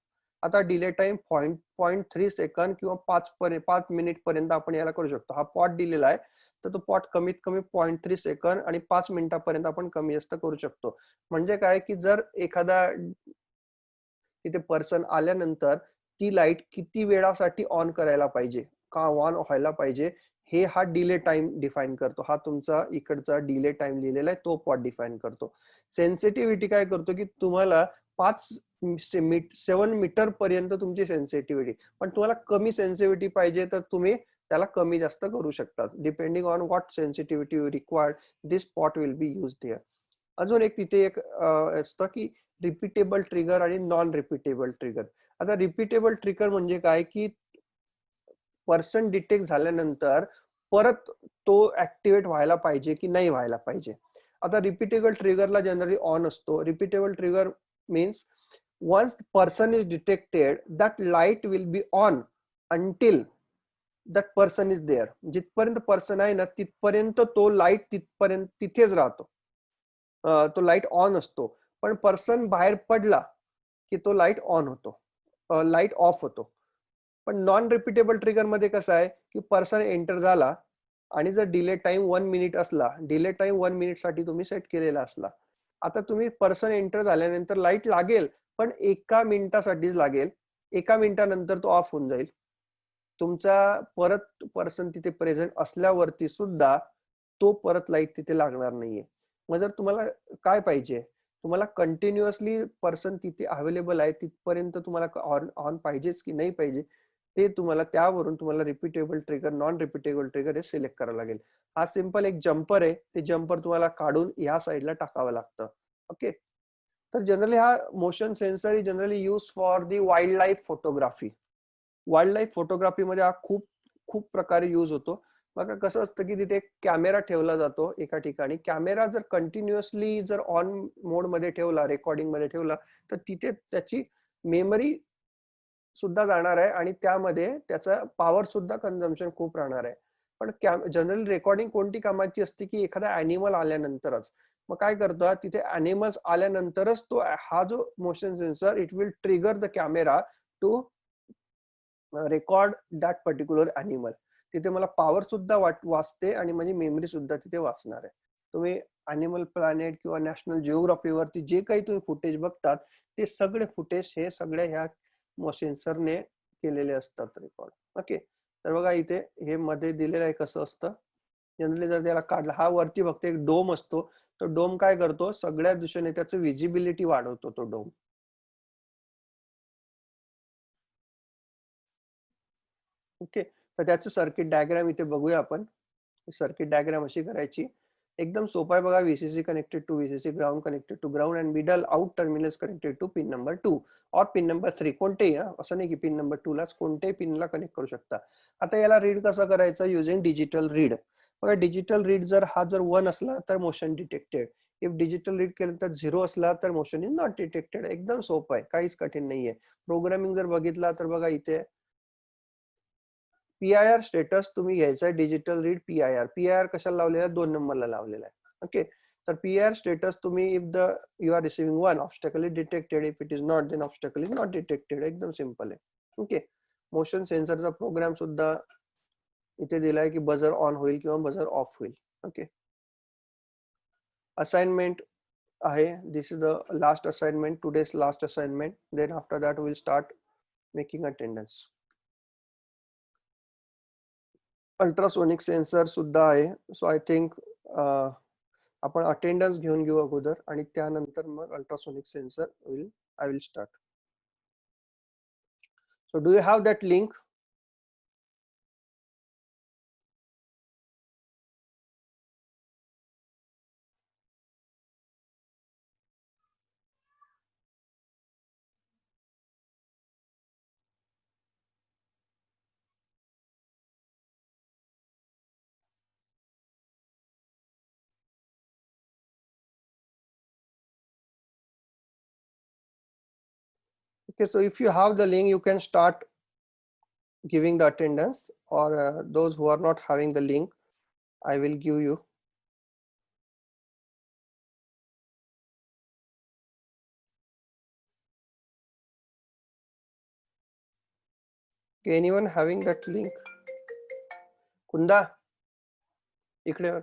आता डिले टाइम 0.3 सेकंद किंवा 5 मिनिट पर्यंत आपण याला करू शकतो. हा पॉट दिलेला आहे तर तो पॉट कमीत कमी 0.3 सेकंद आणि 5 मिनिटापर्यंत आपण कमी जास्त करू शकतो. म्हणजे काय की जर एखादा तिथे पर्सन आल्यानंतर ती लाईट किती वेळासाठी ऑन करायला पाहिजे, का ऑन व्हायला पाहिजे, हे हा डिले टाइम डिफाइन करतो. हा तुमचा इकडचा डिले टाइम लिहिलेला आहे तो पॉट डिफाइन करतो. सेन्सिटिव्हिटी काय करतो की तुम्हाला 7 मीटर पर्यंत तुमची सेन्सिटिव्हिटी, पण तुम्हाला कमी सेन्सिटिव्हिटी पाहिजे तर तुम्ही त्याला कमी जास्त करू शकतात. Depending on what sensitivity you required, this pot will be use there. अजून एक तिथे एक असतं की रिपीटेबल ट्रिगर आणि नॉन रिपीटेबल ट्रिगर. आता रिपीटेबल ट्रिगर म्हणजे काय की पर्सन डिटेक्ट झाल्यानंतर परत तो ऍक्टिव्हेट व्हायला पाहिजे की नाही व्हायला पाहिजे. आता रिपीटेबल ट्रिगरला जनरली ऑन असतो. Repeatable trigger means once the person is detected, that light will be on until that person is there. जिथपर्यंत पर्सन आहे ना तिथपर्यंत तो लाईट तिथपर्यंत तिथेच राहतो. तो लाईट ऑन असतो. पण पर्सन बाहेर पडला की तो लाईट ऑन होतो, लाईट ऑफ होतो. पण नॉन रिपीटेबल ट्रिगर मध्ये कसं आहे की पर्सन एंटर झाला आणि जर डिले टाइम 1 मिनिट असला, डिले टाइम 1 मिनिट साठी तुम्ही सेट केलेला असला, आता तुम्ही पर्सन एंटर झाल्यानंतर लाईट लागेल पण 1 मिनिटासाठीच लागेल. 1 मिनिटानंतर तो ऑफ होऊन जाईल. तुमचा परत पर्सन तिथे प्रेझेंट असल्यावरती सुद्धा तो परत लाईट तिथे लागणार नाहीये. मग जर तुम्हाला काय पाहिजे, तुम्हाला कंटिन्युअसली पर्सन तिथे अवेलेबल आहे तिथपर्यंत तुम्हाला ऑन पाहिजेच की नाही पाहिजे, ते तुम्हाला त्यावरून तुम्हाला repeatable trigger, non repeatable trigger हे सिलेक्ट करावं लागेल. हा सिंपल एक जम्पर आहे, ते जम्पर तुम्हाला काढून या साईडला टाकावं लागतं. ओके. तर जनरली हा motion sensor is generally use for the wild life photography. Wild life photography मध्ये हा खूप खूप प्रकारे यूज होतो. बघा कसं असतं की तिथे एक कॅमेरा ठेवला जातो एका ठिकाणी. कॅमेरा जर कंटिन्युअसली जर ऑन मोड मध्ये ठेवला, रेकॉर्डिंग मध्ये ठेवला, तर तिथे त्याची मेमरी सुद्धा जाणार आहे आणि त्यामध्ये त्याचा पॉवर सुद्धा कन्झम्पशन खूप राहणार आहे. पण जनरल रेकॉर्डिंग कोणती कामाची असते की एखादा अॅनिमल आल्यानंतरच. मग काय करतो, तिथे अॅनिमल्स आल्यानंतरच तो हा जो motion sensor it will trigger the camera to record that particular animal. तिथे मला पॉवर सुद्धा वाचते आणि माझी मेमरी सुद्धा तिथे वाचणार आहे. तुम्ही अॅनिमल प्लॅनेट किंवा नॅशनल जिओग्राफीवरती जे काही तुम्ही फुटेज बघतात ते सगळे फुटेज हे सगळे ह्या सेन्सरने केलेले असतात रेकॉर्ड. ओके. तर बघा इथे हे मध्ये दिलेलं आहे कसं असतं. जनरली जर त्याला काढला, हा वरती फक्त एक डोम असतो. तो डोम काय करतो, सगळ्या दिशेने त्याचं विजिबिलिटी वाढवतो तो डोम. ओके. तर त्याचं सर्किट डायग्राम इथे बघूया आपण. सर्किट डायग्राम अशी करायची. एकदम सोपा आहे बघा. VCC connected to VCC, ground connected to ground and middle out terminals connected to pin number 2 और पिन नंबर 3. कोणतेही, असं नाही की पिन नंबर 2 लाच, कोणत्याही पिनला कनेक्ट करू शकता. आता याला रीड कसं करायचं, युजिंग डिजिटल रीड. बघा डिजिटल रीड जर हा जर 1 असला तर motion detected. If digital read केलं तर 0 असला तर मोशन इज नॉट डिटेक्टेड. एकदम सोपं आहे, काहीच कठीण नाहीये. प्रोग्रामिंग जर बघितला तर बघा इथे पीआयआर स्टेटस तुम्ही घ्यायचा आहे. Digital read PIR. पीआयआर कशाला लावलेला आहे, 2 नंबरला लावलेला आहे. ओके. तर पीआयआर स्टेटस तुम्ही if the you are receiving 1 obstacle is detected, if it is not then obstacle is not detected. एकदम सिंपल आहे. ओके. मोशन सेन्सरचा प्रोग्राम सुद्धा इथे दिलाय की बजर ऑन होईल किंवा बजर ऑफ होईल. ओके. असाइनमेंट आहे. This is the last assignment, today's last assignment. Then after that will start making attendance. Ultrasonic sensor सुद्धा आहे. सो आय थिंक आपण अटेंडन्स घेऊन घेऊ अगोदर आणि त्यानंतर मग ultrasonic sensor I will start. So do you have that link? Okay, so if you have the link, you can start giving the attendance, or those who are not having the link, I will give you. Okay, anyone having that link? Kunda, इकडे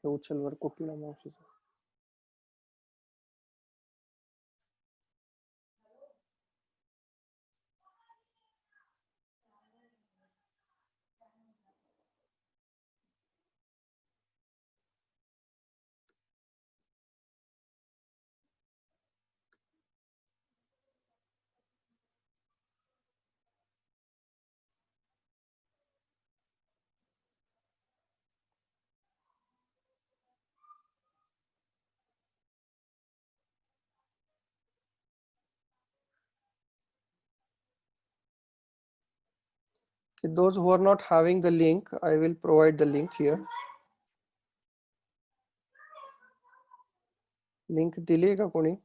उचल वर कोकिळा मावशीचा. Those who are not having the link, I will provide the link here. Link दिली का कोणी?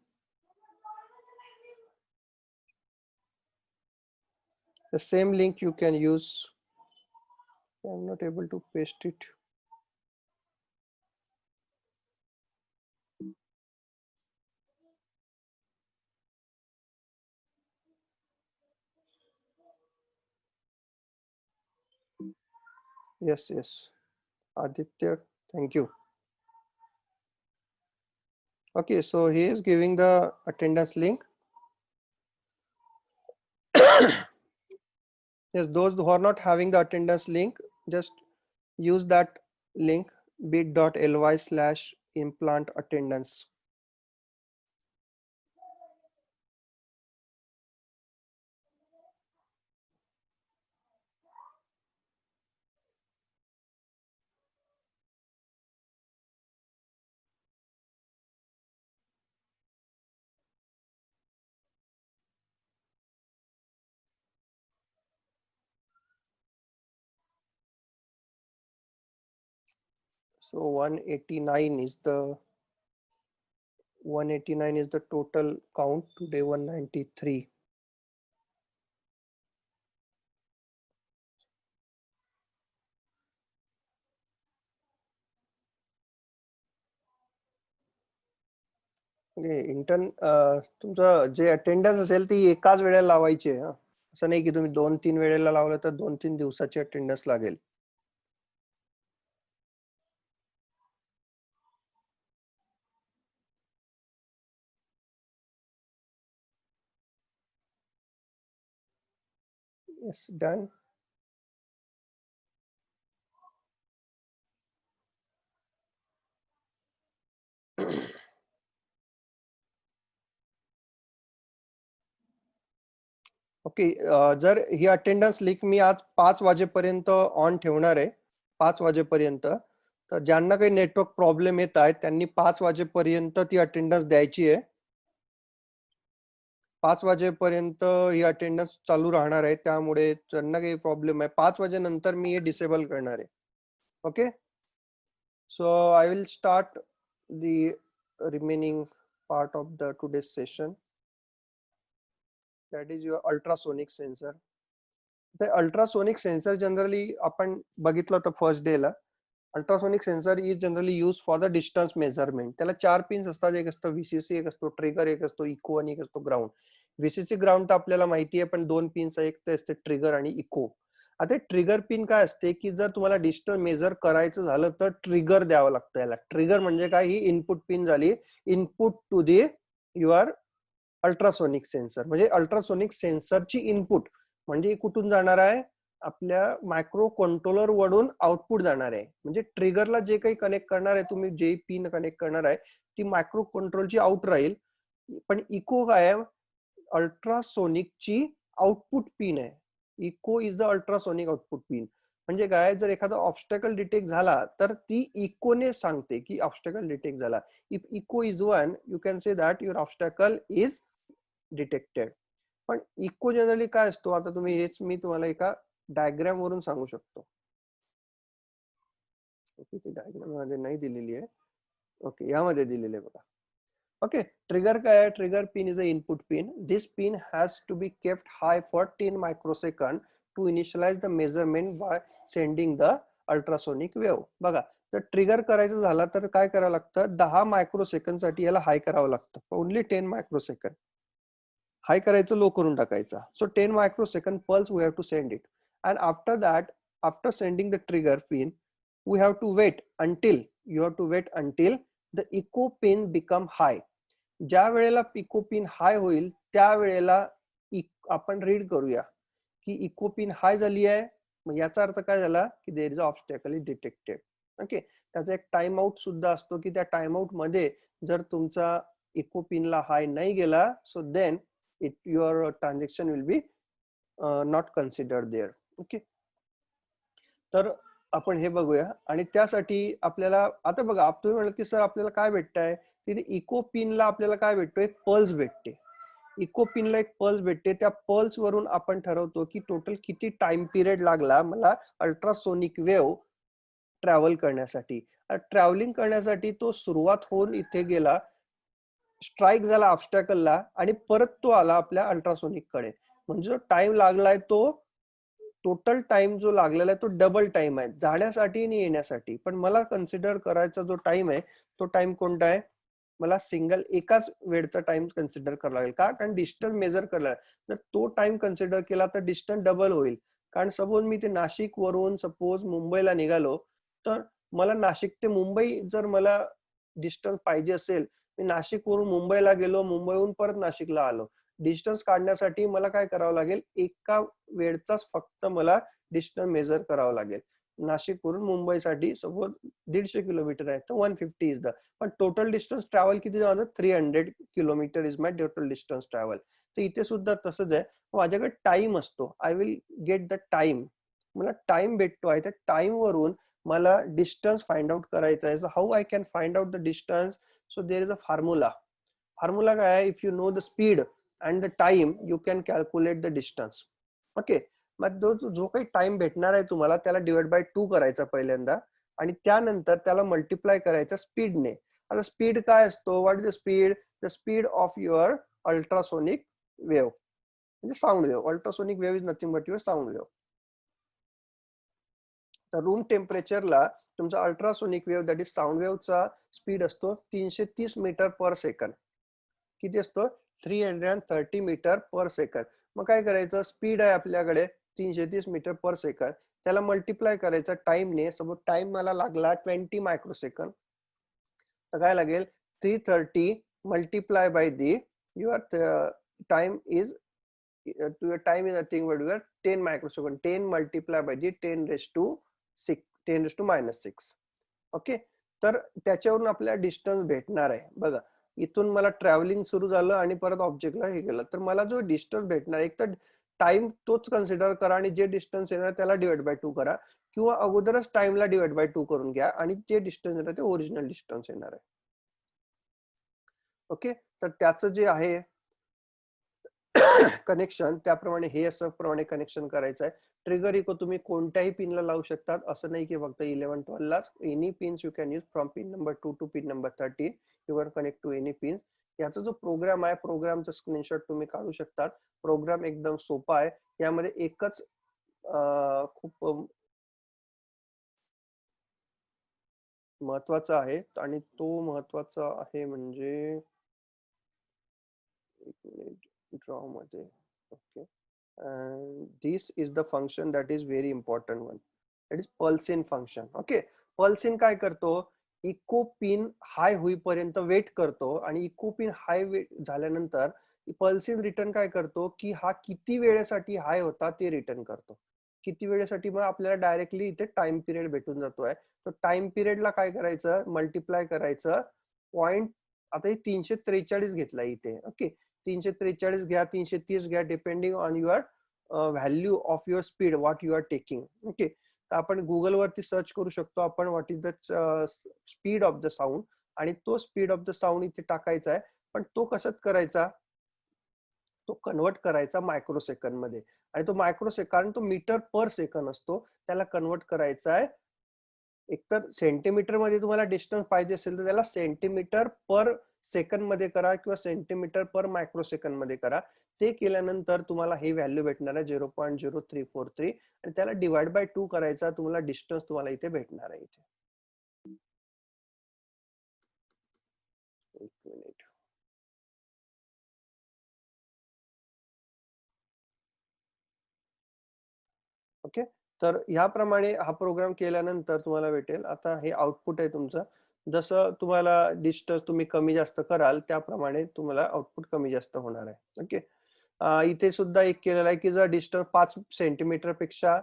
The same link you can use. I'm not able to paste it. Yes, yes. Aditya, thank you. Okay, so he is giving the attendance link. Yes, those who are not having the attendance link, just use that link bit.ly/implant attendance. So 189 is the total count today. 193. Intern तुमचं जे attendance असेल ती एकाच वेळेला लावायची आहे. असं नाही की तुम्ही 2-3 वेळेला लावलं तर 2-3 दिवसाची अटेंडन्स लागेल. Yes, done. ओके, जर ही अटेंडन्स लिंक मी आज 5 वाजेपर्यंत ऑन ठेवणार आहे, 5 वाजेपर्यंत. तर ज्यांना काही नेटवर्क प्रॉब्लेम येत आहेत त्यांनी 5 वाजेपर्यंत ती अटेंडन्स द्यायची आहे. 5 वाजेपर्यंत ही अटेंडन्स चालू राहणार आहे, त्यामुळे ज्यांना काही प्रॉब्लेम आहे 5 वाजेनंतर मी हे डिसेबल करणार आहे. Okay, so I will start the remaining part of the today's session. That is your ultrasonic sensor. The ultrasonic sensor generally आपण बघितलं होतं फर्स्ट डे ला. Ultrasonic sensor is generally use for the distance measurement. त्याला 4 pins असतात. एक असतं VCC, एक असतो ट्रिगर, एक असतो इको आणि एक असतो ग्राउंड. व्हीसीसी ग्राउंड तर आपल्याला माहिती आहे, पण 2 पिन्स एक ते असते ट्रिगर आणि इको. आता ट्रिगर पिन काय असते की जर तुम्हाला डिस्टन्स मेजर करायचं झालं तर ट्रिगर द्यावं लागतं याला. ट्रिगर म्हणजे काय, ही इनपुट पिन झाली, input to the your ultrasonic sensor. म्हणजे अल्ट्रासोनिक सेन्सरची इनपुट म्हणजे कुठून जाणार आहे, आपल्या मायक्रो कंट्रोलर वरून आउटपुट जाणार आहे. म्हणजे ट्रिगरला जे काही कनेक्ट करणार आहे तुम्ही, जे पिन कनेक्ट करणार आहे ती मायक्रो कंट्रोलची आउट राहील. पण इको काय आहे, अल्ट्रासोनिकची आउटपुट पिन आहे. Echo is the ultrasonic output pin. म्हणजे काय, जर एखादा ऑब्स्टॅकल डिटेक्ट झाला तर ती इकोने सांगते की ऑब्स्टॅकल डिटेक्ट झाला. If echo is 1, you can say that your obstacle is detected. पण इको जनरली काय असतो, आता तुम्ही हेच मी तुम्हाला एका डायग्राम वरून सांगू शकतो. ओके, ती डायग्राम मध्ये नाही दिलेली आहे. ओके, यामध्ये दिलेले बघा. ओके, ट्रिगर काय आहे, trigger pin is a input pin. This pin has to be kept high for 10 microsecond to initialize the measurement by sending the ultrasonic wave. बघा, तर ट्रिगर करायचं झालं तर काय करावं लागतं, 10 मायक्रोसेकंड साठी याला हाय करावं लागतं. ओनली 10 मायक्रोसेकंड हाय करायचं, लो करून टाकायचा. So 10 microsecond pulse we have to send it. And after that, after sending the trigger pin, we have to wait until the echo pin become high. ज्या वेळेला इको पिन हाय होईल त्या वेळेला आपण read करूया की इको पिन हाय झाली आहे. मग याचा अर्थ काय झाला की there is obstacle is detected. Okay, त्याचा एक टाइम आउट सुद्धा असतो की त्या टाइम आउट मध्ये जर तुमचा इको पिनला हाय नाही गेला, so then your transaction will be not considered there. Okay, तर आपण हे बघूया. आणि त्यासाठी आपल्याला आता बघा, तुम्ही म्हणत की सर आपल्याला काय भेटतंय, तिथे इको पिनला आपल्याला काय भेटतो, एक पल्स भेटते. इको पिनला एक पल्स भेटते, त्या पल्स वरून आपण ठरवतो की टोटल किती टाइम पिरियड लागला मला अल्ट्रासोनिक वेव्ह ट्रॅव्हल करण्यासाठी. ट्रॅव्हलिंग करण्यासाठी तो सुरुवात होऊन इथे गेला, स्ट्राईक झाला ऑब्स्टॅकलला आणि परत तो आला आपल्या अल्ट्रासोनिक कडे. म्हणजे जो टाइम लागलाय तो टोटल टाइम जो लागलेला आहे तो डबल टाइम आहे जाण्यासाठी आणि येण्यासाठी. पण मला कन्सिडर करायचा जो टाइम आहे तो टाइम कोणता आहे? मला सिंगल एकाच वेळचा टाइम कन्सिडर करावा लागेल. का? कारण डिस्टन्स मेजर करला, जर तो टाइम कन्सिडर केला तर डिस्टन्स डबल होईल. कारण सपोज मी ते नाशिक वरून सपोज मुंबईला निघालो, तर मला नाशिक ते मुंबई जर मला डिस्टन्स पाहिजे असेल, मी नाशिक वरून मुंबईला गेलो, मुंबईहून परत नाशिकला आलो, डिस्टन्स काढण्यासाठी मला काय करावं लागेल? एका वेळचाच फक्त मला डिस्टन्स मेजर करावं लागेल. नाशिक वरून मुंबईसाठी सपोज 150 किलोमीटर आहे तर 150 इज द, पण टोटल डिस्टन्स ट्रॅव्हल किती झालं? 300 kilometre is my total distance travel. तर इथे सुद्धा तसंच आहे, माझ्याकडे टाइम असतो. I will get the time. मला टाइम भेटतो आहे, त्या टाइम वरून मला डिस्टन्स फाइंड आउट करायचा आहे. So how I can find out the distance? So there is a formula. Formula काय आहे? If you know the speed and the time you can calculate the distance. Okay, मग जो काही time भेटणार आहे तुम्हाला त्याला डिवाइड बाय 2 करायचा पहिल्यांदा आणि त्यानंतर त्याला मल्टिप्लाय करायचं स्पीडने. आता स्पीड काय असतो? What is the speed? The speed of your ultrasonic wave, म्हणजे sound wave. Ultrasonic wave is nothing but your sound wave. तर रूम टेम्परेचरला तुमचा ultrasonic wave that is sound वेव्हचा स्पीड असतो 330 मीटर पर सेकंड. किती असतो? 330 मीटर पर सेकंड. मग काय करायचं? स्पीड आहे आपल्याकडे 330 मीटर पर सेकंड, त्याला मल्टिप्लाय करायचं टाइमने. सपोज टाइम मला लागला 20 मायक्रोसेकंड, तर काय लागेल? 330 multiply by the your time is your time is nothing but your 10 microsecond. 10 multiply by the 10 raised to 6, 10 raised to -6. Okay, तर त्याच्यावरून आपल्याला डिस्टन्स भेटणार आहे. बघा, इथून मला ट्रॅव्हलिंग सुरू झालं आणि परत ऑब्जेक्टला हे केलं, तर मला जो डिस्टन्स भेटणार, एक तर टाइम तोच कन्सिडर करा आणि जे डिस्टन्स येणार त्याला डिवाइड बाय 2 करा, किंवा अगोदरच टाइमला डिवाइड बाय 2 करून घ्या आणि जे डिस्टन्स येणार ते ओरिजिनल डिस्टन्स येणार आहे. ओके, तर त्याचं जे आहे कनेक्शन, त्याप्रमाणे हे असं प्रमाणे कनेक्शन करायचं आहे. ट्रिगर इको तुम्ही कोणत्याही पिनला लावू शकतात, असं नाही की फक्त 11-12 लाच. Any pins you can use from pin number 2 to pin number 13. You can connect to any pin. याचा जो प्रोग्राम आहे, प्रोग्रामचा स्क्रीनशॉट तुम्ही काढू शकतात. प्रोग्राम एकदम सोपा आहे. यामध्ये एकच खूप महत्वाचा आहे आणि तो महत्वाचा आहे म्हणजे ड्रॉ मध्ये. Okay, and this is the function that is very important one, that is pulse in function. okay, pulse in काय करतो? इको पिन हाय होईपर्यंत वेट करतो आणि इको पिन हाय झाल्यानंतर पल्स इन रिटर्न काय करतो की हा किती वेळेसाठी हाय होता ते रिटर्न करतो. किती वेळेसाठी? मग आपल्याला डायरेक्टली इथे टाइम पिरियड भेटून जातोय. तर टाइम पिरियडला काय करायचं? मल्टिप्लाय करायचं पॉइंट. आता 343 घेतला इथे. ओके, 343 घ्या, 330 घ्या, depending on your value of your speed what you are taking. Okay, तर आपण गुगल वरती सर्च करू शकतो आपण what is the speed of the sound, आणि तो स्पीड ऑफ द साऊंड इथे टाकायचा आहे. पण तो कशात करायचा? तो कन्वर्ट करायचा मायक्रोसेकंड मध्ये, आणि तो मायक्रोसेकंड, कारण तो मीटर पर सेकंड असतो, त्याला कन्वर्ट करायचा आहे. एकतर सेंटीमीटर मध्ये तुम्हाला डिस्टन्स पाहिजे असेल तर त्याला सेंटीमीटर पर सेकंड मध्ये करा किंवा सेंटीमीटर पर मायक्रोसेकंड मध्ये करा. ते केल्यानंतर तुम्हाला हे व्हॅल्यू भेटणार आहे 0.0343, आणि त्याला डिवाइड बाय 2 करायचा. तुम्हाला डिस्टन्स तुम्हाला इथे भेटणार आहे. इथे एक मिनिट. ओके, तर ह्याप्रमाणे हा प्रोग्राम केल्यानंतर तुम्हाला भेटेल. आता हे आउटपुट आहे तुमचं. जसं तुम्हाला डिस्टन्स तुम्ही कमी जास्त कराल त्याप्रमाणे तुम्हाला आउटपुट कमी जास्त होणार आहे. ओके, इथे सुद्धा एक केलेला आहे की जर डिस्टन्स 5 सेंटीमीटर पेक्षा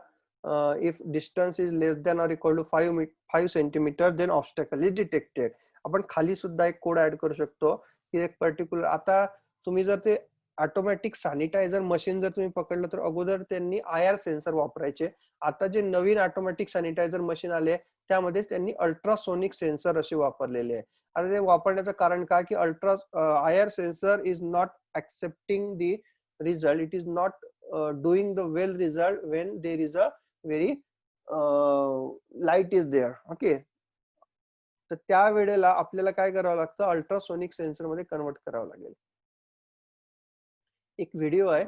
if distance is less than or equal to 5 centimetre then obstacle is detected. आपण खाली सुद्धा एक कोड ऍड करू शकतो की एक पर्टिक्युलर, आता तुम्ही जर ते ऑटोमॅटिक सॅनिटायझर मशीन जर तुम्ही पकडलं तर अगोदर त्यांनी IR सेन्सर वापरायचे. आता जे नवीन ऑटोमॅटिक सॅनिटायझर मशीन आले त्यामध्ये त्यांनी अल्ट्रासोनिक सेन्सर असे वापरलेले आहे. आता ते वापरण्याचं कारण काय की ultra IR sensor is not accepting the result, it is not doing the well result when there is a very light is there. Okay, तर त्या वेळेला आपल्याला काय करावं लागतं, अल्ट्रासोनिक सेन्सर मध्ये कन्वर्ट करावं लागेल. एक व्हिडिओ आहे,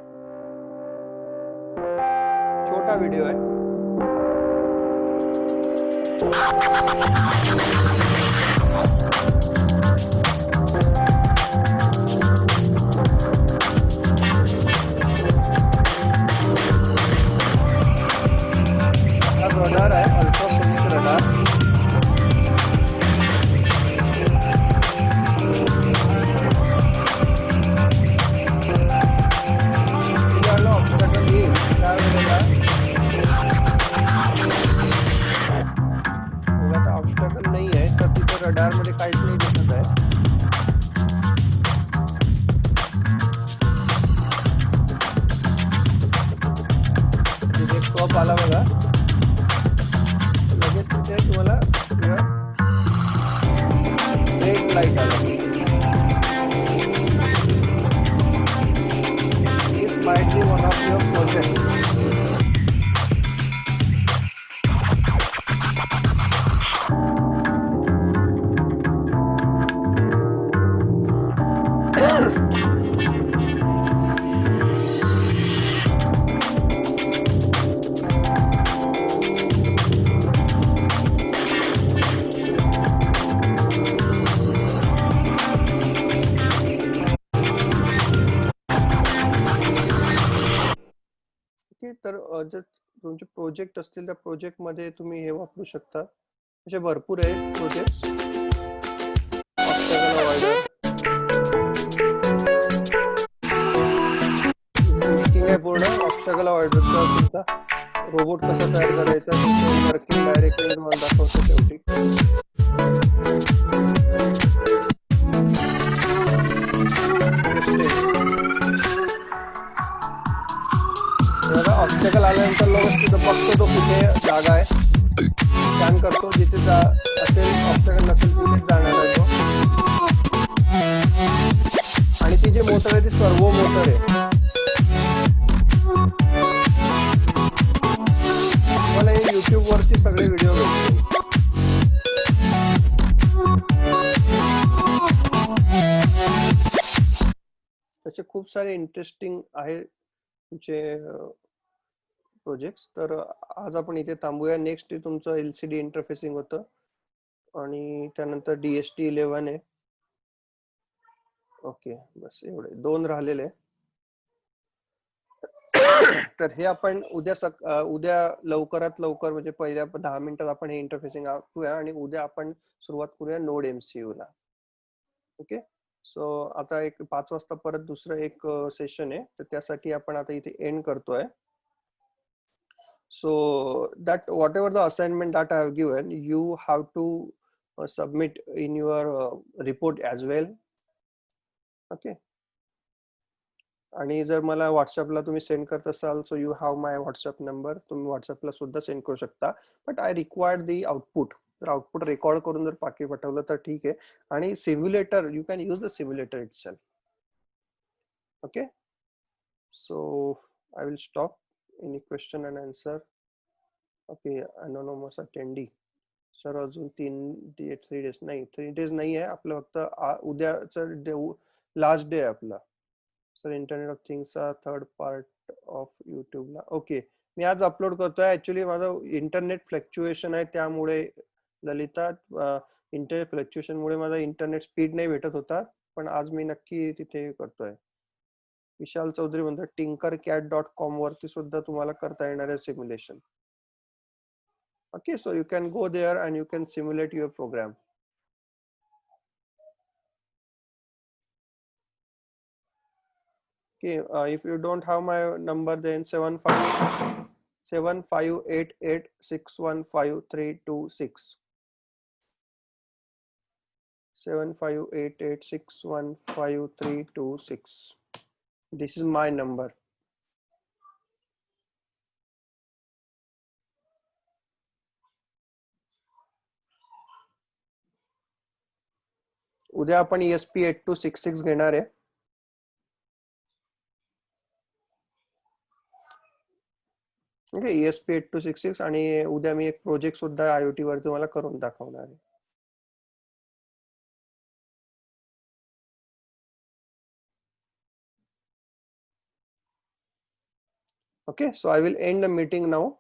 छोटा व्हिडिओ आहे. रडार आहे, अल्ट्रासोनिक रडार. ऑब्स्टॅकल येईल त्यावेळेला आता ऑब्स्टॅकल नाही आहे, तर तिथे रडार मध्ये काहीच नाही दिसत आहे. तिथे स्टॉप आला बघा, लगेच तिथे तुम्हाला रेड लाईट आला. This might be one of your projects. तर जर तुमचे प्रोजेक्ट असतील त्या प्रोजेक्ट मध्ये तुम्ही हे वापरू शकता. असे भरपूर आहे प्रोजेक्ट्स. ऑब्स्टॅकल अवॉइडर मीटिंग आहे पूर्ण ऑब्स्टॅकल अवॉइडरचा. तुमचा रोबोट कसा तयार करायचा, वर्किंग डायरेक्टली तुम्हाला दाखवतो शेवटी. ऑब्स्टॅकल आल्यानंतर लगेच तिथं बघतो तो कुठे जागा आहे, स्कॅन करतो, जिथे असेल ऑब्स्टॅकल नसेल तिथे जाणार आहे तो. आणि ती जी मोटर आहे ती सर्वो मोटर आहे. मला हे युट्यूब वरती सगळे व्हिडिओ भेटतील. तसे खूप सारे इंटरेस्टिंग आहे तुमचे प्रोजेक्ट्स. तर आज आपण इथे थांबूया. नेक्स्ट तुमचं LCD इंटरफेसिंग होतं आणि त्यानंतर DST11 आहे. ओके, बस एवढे 2 राहिलेले. तर हे आपण उद्या लवकरात लवकर म्हणजे पहिल्या 10 मिनिटात आपण हे इंटरफेसिंग ऐकूया आणि उद्या आपण सुरुवात करूया नोड MCU ला. ओके, सो आता एक 5 वाजता परत दुसरं एक सेशन आहे, तर त्यासाठी आपण आता इथे एंड करतोय. So that whatever the assignment that I have given, you have to submit in your report as well. Okay. आणि जर मला व्हॉट्सअपला तुम्ही सेंड करत असाल, so you have my WhatsApp number, तुम्ही व्हॉट्सअपला सुद्धा सेंड करू शकता. But I required the output. तर आउटपुट रेकॉर्ड करून जर पाठवलं तर ठीक आहे. आणि simulator, you can use the simulator itself. Okay, so I will stop. Any question and answer? Okay, anonymous attendee. Sir अजून 3 डेज नाही, 3 डेज नाही आहे आपलं, फक्त उद्याचं लास्ट डे आहे आपला. सर इंटरनेट ऑफ थिंग्सचा 3rd पार्ट ऑफ युट्यूबला. ओके, मी आज अपलोड करतोय. ऍक्च्युली माझं इंटरनेट फ्लक्च्युएशन आहे, त्यामुळे ललिता इंटरनेट फ्लक्च्युएशन मुळे माझा इंटरनेट स्पीड नाही भेटत होता, पण आज मी नक्की तिथे करतोय. विशाल चौधरी म्हणतात tinkercad.com वरती सुद्धा तुम्हाला करता येणार आहे simulation. Okay, so you can go there and you can simulate your program. Okay, if you don't have my number, then 7588615326. 7588615326. This is my number. उद्या आपण ESP8266 घेणार आहे. ओके, ESP8266 आणि उद्या मी एक प्रोजेक्ट सुद्धा IoT वर तुम्हाला करून दाखवणार आहे. Okay, so I will end the meeting now.